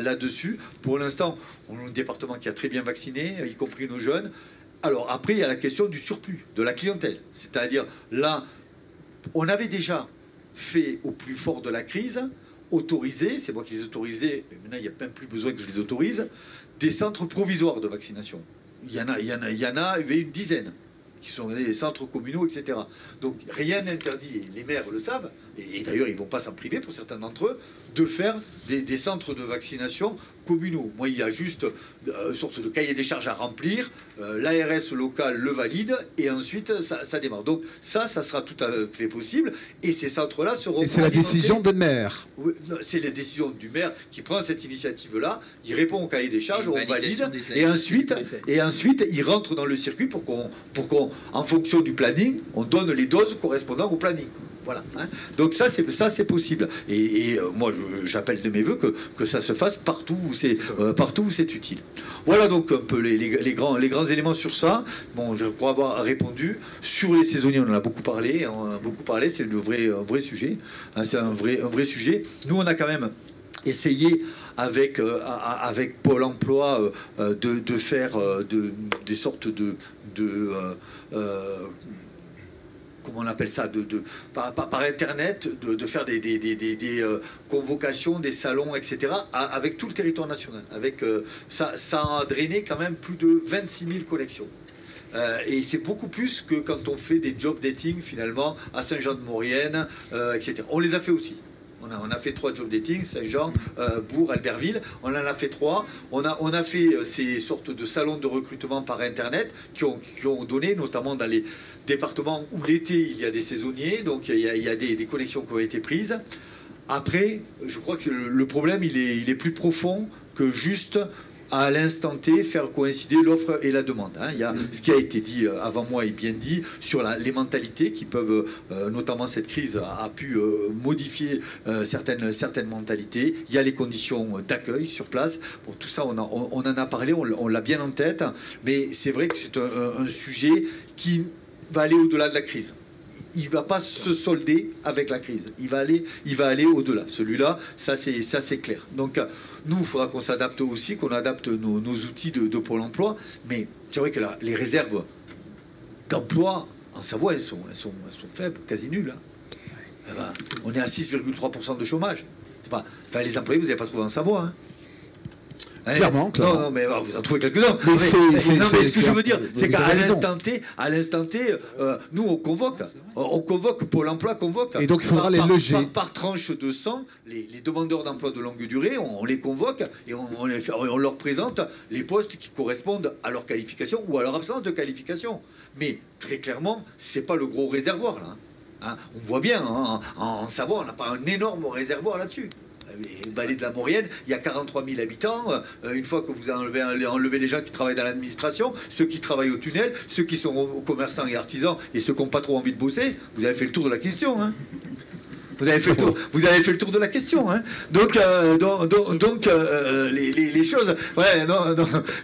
là-dessus. Pour l'instant, on a un département qui a très bien vacciné, y compris nos jeunes. Alors après, il y a la question du surplus, de la clientèle. C'est-à-dire, là, on avait déjà fait au plus fort de la crise, autorisé, c'est moi qui les autorisais, maintenant il n'y a même plus besoin que je les autorise, des centres provisoires de vaccination. Il y en avait une dizaine, qui sont des centres communaux, etc. Donc rien n'interdit, et les maires le savent, et d'ailleurs ils ne vont pas s'en priver pour certains d'entre eux, de faire des centres de vaccination communaux. Moi, il y a juste une sorte de cahier des charges à remplir, l'ARS local le valide, et ensuite ça démarre. Donc ça sera tout à fait possible, et ces centres-là seront... Et c'est la décision des maires. Oui, c'est la décision du maire qui prend cette initiative-là, il répond au cahier des charges, on valide, et ensuite il rentre dans le circuit pour qu'on, en fonction du planning, on donne les doses correspondant au planning. Voilà. Hein. Donc ça c'est possible. Et moi j'appelle de mes voeux que ça se fasse partout où c'est utile. Voilà donc un peu les grands éléments sur ça. Bon, je crois avoir répondu. Sur les saisonniers, on en a beaucoup parlé. C'est un vrai sujet. Hein, c'est un vrai sujet. Nous, on a quand même essayé avec Pôle emploi de faire des sortes de comment on appelle ça, par Internet, de faire des convocations, des salons, etc., avec tout le territoire national. Ça a drainé quand même plus de 26 000 collections. Et c'est beaucoup plus que quand on fait des job dating, finalement, à Saint-Jean-de-Maurienne, etc. On les a fait aussi. On a fait 3 job dating, Saint-Jean, Bourg, Albertville. On en a fait 3. On a fait ces sortes de salons de recrutement par Internet qui ont donné, notamment dans les départements où l'été, il y a des saisonniers. Donc, il y a des collections qui ont été prises. Après, je crois que le problème, il est plus profond que juste... à l'instant T, faire coïncider l'offre et la demande. Hein. Il y a ce qui a été dit avant moi et bien dit sur les mentalités qui peuvent, notamment cette crise a pu modifier certaines mentalités. Il y a les conditions d'accueil sur place. Bon, tout ça, on en a parlé, on l'a bien en tête, mais c'est vrai que c'est un sujet qui va aller au-delà de la crise. Il ne va pas se solder avec la crise. Il va aller au-delà. Celui-là, ça c'est clair. Donc, nous, il faudra qu'on s'adapte aussi, qu'on adapte nos outils de Pôle emploi. Mais c'est vrai que les réserves d'emploi en Savoie, elles sont faibles, quasi nulles. Hein. Eh ben, on est à 6,3% de chômage. Les employés, vous n'avez pas trouvé en Savoie. Hein. Clairement. Non, mais vous en trouvez quelques-uns. Mais ce que je veux dire, c'est qu'à l'instant T, nous, on convoque, Pôle emploi convoque. Et donc, il faudra les loger. Par tranche de 100, les demandeurs d'emploi de longue durée, on les convoque et on leur présente les postes qui correspondent à leur qualification ou à leur absence de qualification. Mais, très clairement, c'est pas le gros réservoir, là. Hein, on voit bien, hein, en Savoie, on n'a pas un énorme réservoir là-dessus. Les Vallée de la Maurienne, il y a 43 000 habitants. Une fois que vous enlevez les gens qui travaillent dans l'administration, ceux qui travaillent au tunnel, ceux qui sont commerçants et artisans et ceux qui n'ont pas trop envie de bosser, vous avez fait le tour de la question. Hein. Vous avez fait le tour de la question. Hein. Donc les choses, ouais,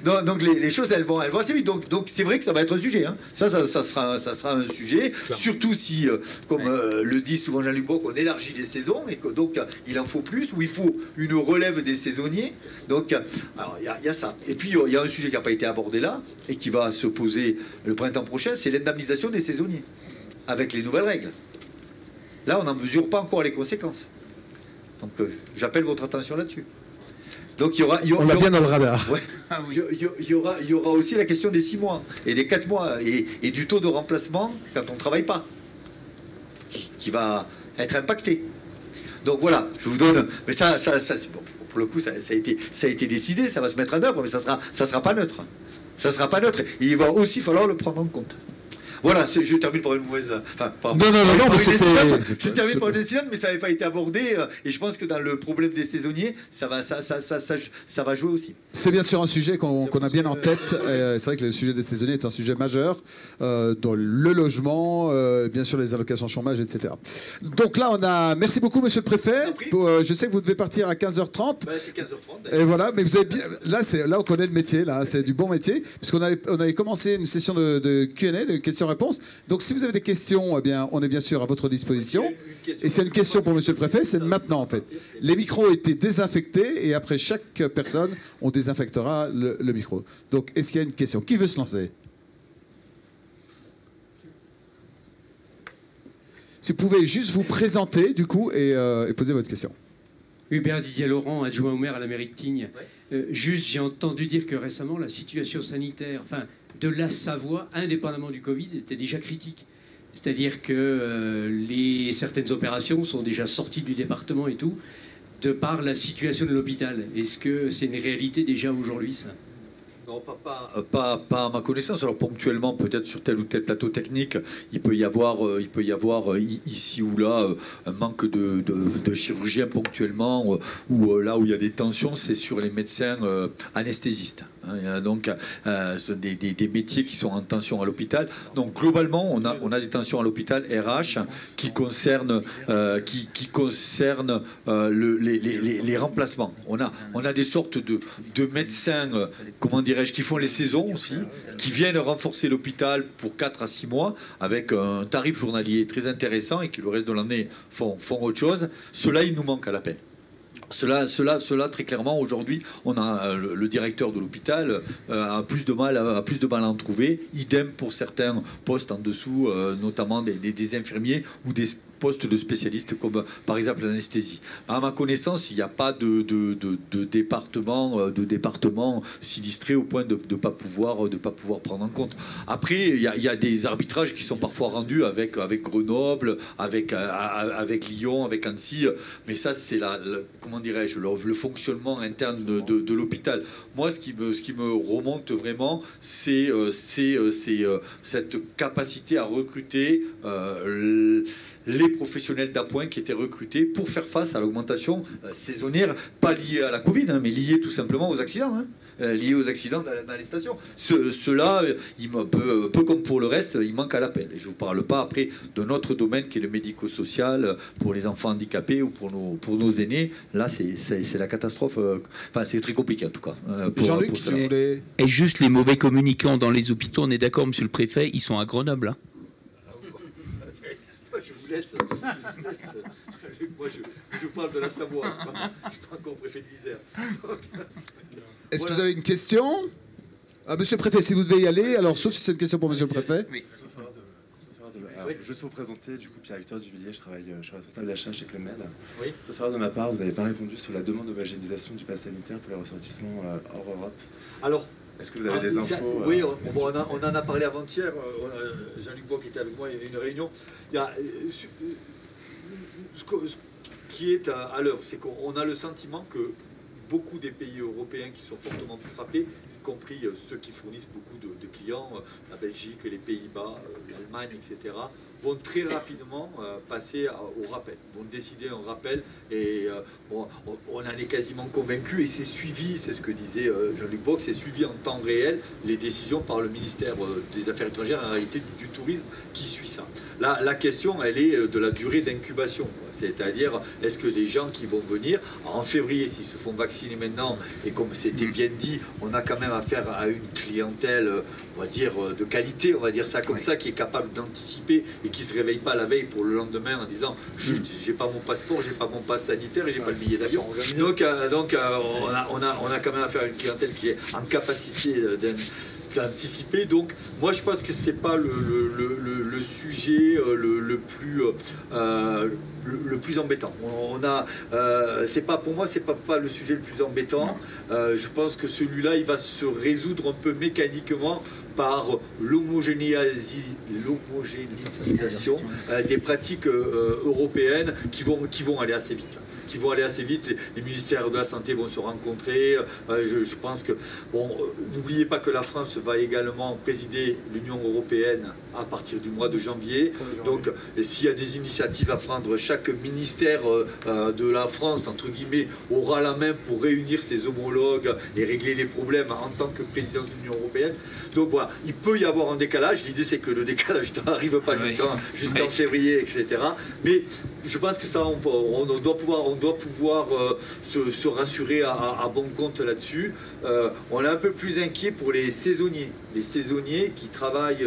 donc les choses, elles vont assez vite. Donc c'est vrai que ça va être un sujet. Hein. Ça sera un sujet. Surtout si, comme le dit souvent Jean-Luc Boc, on élargit les saisons et que donc il en faut plus, ou il faut une relève des saisonniers. Donc, alors il y a ça. Et puis il y a un sujet qui n'a pas été abordé là et qui va se poser le printemps prochain, c'est l'indemnisation des saisonniers avec les nouvelles règles. Là, on n'en mesure pas encore les conséquences. Donc, j'appelle votre attention là-dessus. Donc, on l'a bien dans le radar. Ouais, il y aura aussi la question des 6 mois et des 4 mois et du taux de remplacement quand on ne travaille pas, qui va être impacté. Donc, voilà, je vous donne... Mais ça c'est bon, pour le coup, ça a été décidé, ça va se mettre en œuvre, mais ça sera pas neutre. Ça ne sera pas neutre. Il va aussi falloir le prendre en compte. Voilà, je termine par une mauvaise... Enfin, non, je termine par une incidente, mais ça n'avait pas été abordé. Et je pense que dans le problème des saisonniers, ça va jouer aussi. C'est bien sûr un sujet qu'on a bien en tête. C'est vrai que le sujet des saisonniers est un sujet majeur dans le logement, bien sûr les allocations chômage, etc. Donc là, on a... Merci beaucoup, monsieur le préfet. Je sais que vous devez partir à 15h30. Ben, c'est 15h30. Et voilà, mais vous avez bien... Là, on connaît le métier. Là, c'est du bon métier. Puisqu'on avait commencé une session de Q&A, de questions-réponses. Donc, si vous avez des questions, eh bien, on est bien sûr à votre disposition. Et c'est une question pour monsieur le préfet, c'est maintenant, en fait. Les micros étaient désinfectés et après chaque personne, on désinfectera le micro. Donc, est-ce qu'il y a une question? Qui veut se lancer? Si vous pouvez juste vous présenter, du coup, et poser votre question. Hubert Didier Laurent, adjoint au maire à la mairie de Tignes. Juste, j'ai entendu dire que récemment, la situation sanitaire, de la Savoie, indépendamment du Covid, était déjà critique. C'est-à-dire que certaines opérations sont déjà sorties du département et tout, de par la situation de l'hôpital. Est-ce que c'est une réalité déjà aujourd'hui, ça ? Non, pas à ma connaissance. Alors ponctuellement, peut-être sur tel ou tel plateau technique, il peut y avoir ici ou là un manque de chirurgiens ponctuellement, ou là où il y a des tensions, c'est sur les médecins anesthésistes. Il y a donc des métiers qui sont en tension à l'hôpital. Donc globalement, on a des tensions à l'hôpital RH qui concernent les remplacements. On a des sortes de médecins, comment dirais-je, qui font les saisons aussi, qui viennent renforcer l'hôpital pour 4 à 6 mois avec un tarif journalier très intéressant et qui le reste de l'année font autre chose. Cela, il nous manque à la peine. Cela, très clairement, aujourd'hui, on a le directeur de l'hôpital a plus de mal à en trouver. Idem pour certains postes en dessous, notamment des infirmiers ou des postes de spécialistes comme par exemple l'anesthésie. À ma connaissance, il n'y a pas de département sinistré au point de ne pas pouvoir prendre en compte. Après, il y a des arbitrages qui sont parfois rendus avec Grenoble, avec Lyon, avec Annecy, mais ça c'est comment dirais-je, le fonctionnement interne de l'hôpital. Moi, ce qui me remonte vraiment, c'est cette capacité à recruter les professionnels d'appoint qui étaient recrutés pour faire face à l'augmentation saisonnière, pas liée à la Covid, mais liée tout simplement aux accidents, liés aux accidents dans les stations. Ceux-là, peu comme pour le reste, il manque à l'appel. Et je ne vous parle pas après de notre domaine qui est le médico-social pour les enfants handicapés ou pour nos aînés. Là, c'est la catastrophe. Enfin, c'est très compliqué en tout cas. Jean-Luc, si vous voulez... Et juste les mauvais communicants dans les hôpitaux, on est d'accord, monsieur le préfet, ils sont à Grenoble, hein. Moi, je parle de la Savoie. Je ne suis pas encore préfet de l'Isère. Est-ce que vous avez une question? Monsieur le préfet, si vous devez y aller, alors sauf si c'est une question pour monsieur le préfet. Oui. Juste pour vous présenter, du coup, Pierre-Victor Duvillier, je suis responsable d'achat chez Clemel. Oui. Sauf erreur de ma part, vous n'avez pas répondu sur la demande d'homogénéisation du pass sanitaire pour les ressortissants hors Europe. Alors, est-ce que vous avez des infos? Oui, on en a parlé avant-hier. Jean-Luc Bois qui était avec moi, il y avait une réunion. Il y a, ce qui est à l'œuvre, c'est qu'on a le sentiment que beaucoup des pays européens qui sont fortement frappés, y compris ceux qui fournissent beaucoup de clients, la Belgique, les Pays-Bas, l'Allemagne, etc., vont très rapidement passer au rappel, vont décider un rappel et on en est quasiment convaincu et c'est suivi, c'est ce que disait Jean-Luc Bock, c'est suivi en temps réel les décisions par le ministère des Affaires étrangères, en réalité du tourisme qui suit ça. La question, elle est de la durée d'incubation. C'est-à-dire, est-ce que les gens qui vont venir, en février, s'ils se font vacciner maintenant, et comme c'était bien dit, on a quand même affaire à une clientèle, on va dire, de qualité, on va dire ça comme ça, qui est capable d'anticiper et qui ne se réveille pas la veille pour le lendemain en disant « j'ai pas mon passeport, j'ai pas mon passe sanitaire et j'ai pas le billet d'avion ». Donc on a quand même affaire à une clientèle qui est en capacité d'anticiper. Donc moi je pense que c'est pas le sujet le plus embêtant. Pour moi c'est pas le sujet le plus embêtant. Je pense que celui-là il va se résoudre un peu mécaniquement par l'homogénéisation des pratiques européennes qui vont aller assez vite. qui vont aller assez vite. Les ministères de la Santé vont se rencontrer. Je pense que, bon, n'oubliez pas que la France va également présider l'Union européenne à partir du mois de janvier. Donc, s'il y a des initiatives à prendre, chaque ministère de la France, entre guillemets, aura la main pour réunir ses homologues et régler les problèmes en tant que président de l'Union européenne. Donc voilà, il peut y avoir un décalage. L'idée, c'est que le décalage n'arrive pas jusqu'en février, etc. Mais je pense que ça, on doit pouvoir se rassurer à bon compte là-dessus. On est un peu plus inquiet pour les saisonniers qui travaillent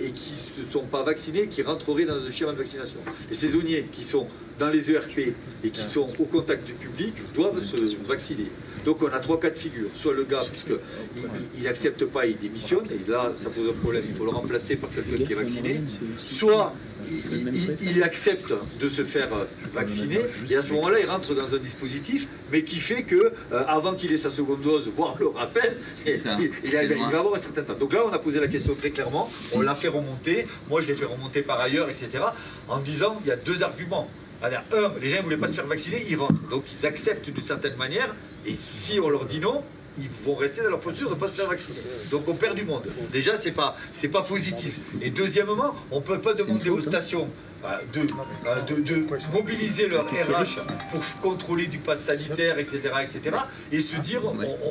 et qui ne sont pas vaccinés, qui rentreraient dans un schéma de vaccination. Les saisonniers qui sont dans les ERP et qui sont au contact du public doivent se vacciner. Donc on a 3 cas de figure. Soit le gars, puisqu'il n'accepte pas, il démissionne, et là ça pose un problème, il faut le remplacer par quelqu'un qui est vacciné. Soit il accepte de se faire vacciner, et à ce moment-là il rentre dans un dispositif, mais qui fait que avant qu'il ait sa seconde dose, voire le rappel, il va avoir un certain temps. Donc là on a posé la question très clairement, on l'a fait remonter, moi je l'ai fait remonter par ailleurs, etc. En disant il y a 2 arguments. Alors, les gens ne voulaient pas se faire vacciner, ils rentrent. Donc ils acceptent d'une certaine manière, et si on leur dit non, ils vont rester dans leur posture de ne pas se faire vacciner. Donc on perd du monde. Déjà, c'est pas positif. Et deuxièmement, on ne peut pas demander aux stations de mobiliser leur RH pour contrôler du pass sanitaire, etc., et se dire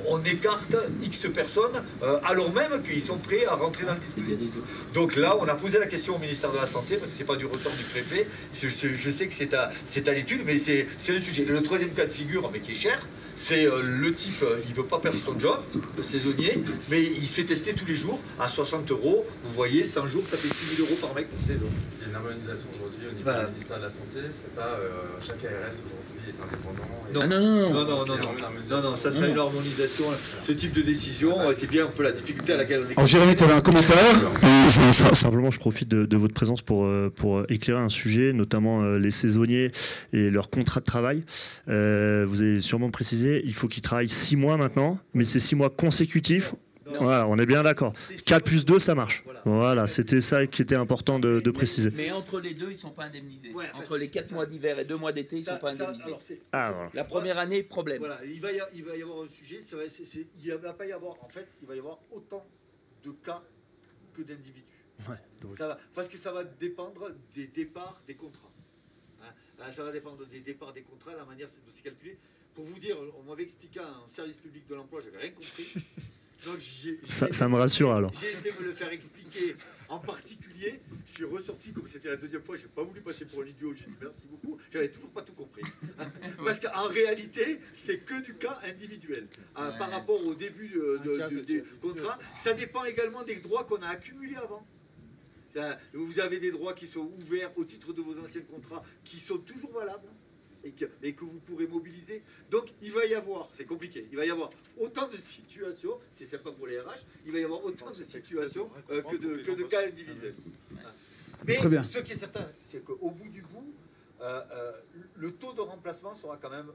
on écarte X personnes alors même qu'ils sont prêts à rentrer dans le dispositif. Donc là, on a posé la question au ministère de la Santé, parce que ce n'est pas du ressort du préfet. Je sais que c'est à l'étude, mais c'est un sujet. Et le troisième cas de figure, mais qui est cher, c'est le type, il ne veut pas perdre son job, le saisonnier, mais il se fait tester tous les jours à 60 €. Vous voyez, 100 jours, ça fait 6 000 € par mec pour saison. Il y a une harmonisation aujourd'hui au niveau du ministère de la Santé, c'est pas chaque ARS aujourd'hui est indépendant. Non, ça serait une harmonisation. Ce type de décision, c'est bien un peu la difficulté à laquelle on est. Alors Jérémy, tu avais un commentaire? Simplement, je profite de votre présence pour éclairer un sujet, notamment les saisonniers et leur contrat de travail. Vous avez sûrement précisé, il faut qu'ils travaillent 6 mois maintenant, mais c'est 6 mois consécutifs. Voilà, on est bien d'accord. 4 plus 2, ça marche. Voilà, c'était ça qui était important de préciser. Mais entre les deux, ils ne sont pas indemnisés. Entre les 4 mois d'hiver et 2 mois d'été, ils ne sont pas indemnisés. Voilà. La première année, problème. Voilà, il va y avoir un sujet, il va pas y avoir, en fait, il va y avoir autant de cas que d'individus. Parce que ça va dépendre des départs des contrats. Ça va dépendre des départs des contrats, la manière c'est de se calculer. Pour vous dire, on m'avait expliqué un service public de l'emploi, j'avais rien compris. Donc ça me rassure alors. J'ai été me le faire expliquer en particulier. Je suis ressorti, comme c'était la deuxième fois, je n'ai pas voulu passer pour un idiot. J'ai dit merci beaucoup. J'avais toujours pas tout compris. Parce qu'en réalité, c'est que du cas individuel. Par rapport au début des contrats, ça dépend également des droits qu'on a accumulés avant. Vous avez des droits qui sont ouverts au titre de vos anciens contrats, qui sont toujours valables. Et que vous pourrez mobiliser. Donc il va y avoir, c'est compliqué, il va y avoir autant de situations, c'est sympa pour les RH, il va y avoir autant de situations que de cas individuels. Mais ce qui est certain, c'est qu'au bout du bout, le taux de remplacement sera quand même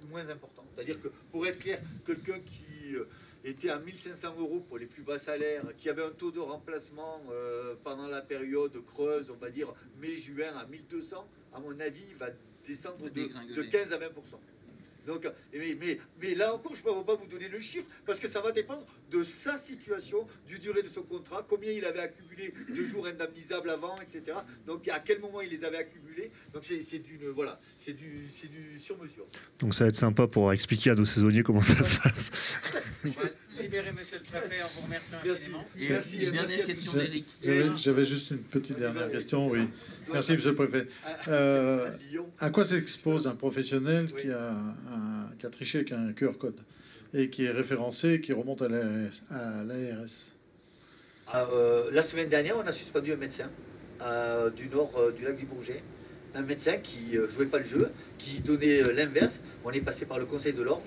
moins important. C'est-à-dire que, pour être clair, quelqu'un qui était à 1 500 € pour les plus bas salaires, qui avait un taux de remplacement pendant la période creuse, on va dire mai-juin à 1 200, à mon avis, il va descendre de 15 à 20%. Donc, mais là encore, je ne peux pas vous donner le chiffre, parce que ça va dépendre de sa situation, du durée de son contrat, combien il avait accumulé de jours indemnisables avant, etc. Donc à quel moment il les avait accumulés. Donc c'est du sur-mesure. Donc ça va être sympa pour expliquer à nos saisonniers comment ça se passe. Libérez monsieur le préfet, on vous remercie infiniment. Dernière question d'Éric. J'avais juste une petite dernière question, oui. Merci monsieur le préfet. À quoi s'expose un professionnel qui a triché avec un QR code et qui est référencé, qui remonte à l'ARS? La semaine dernière, on a suspendu un médecin du nord du lac du Bourget. Un médecin qui ne jouait pas le jeu, qui donnait l'inverse. On est passé par le Conseil de l'ordre.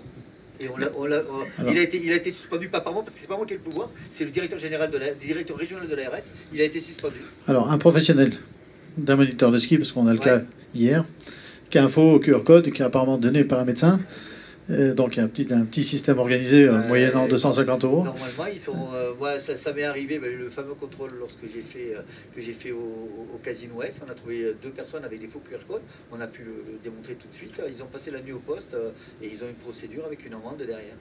Et il a été suspendu, pas par moi, parce que c'est pas moi qui ai le pouvoir, c'est le directeur régional de l'ARS. Il a été suspendu. Alors, un professionnel d'un moniteur de ski, parce qu'on a le cas hier, qui a un faux QR code qui est apparemment donné par un médecin, Donc il y a un petit système organisé moyennant 250 €. Normalement, ils sont. Ça m'est arrivé, le fameux contrôle lorsque j'ai fait au Casino X. On a trouvé 2 personnes avec des faux QR codes. On a pu le démontrer tout de suite. Ils ont passé la nuit au poste et ils ont une procédure avec une amende derrière.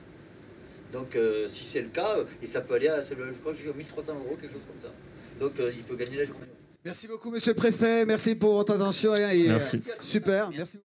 Donc si c'est le cas, et ça peut aller à, je crois que j'ai 1 300 €, quelque chose comme ça. Donc il peut gagner la journée. Merci beaucoup, monsieur le préfet. Merci pour votre attention. Merci. Super. Merci.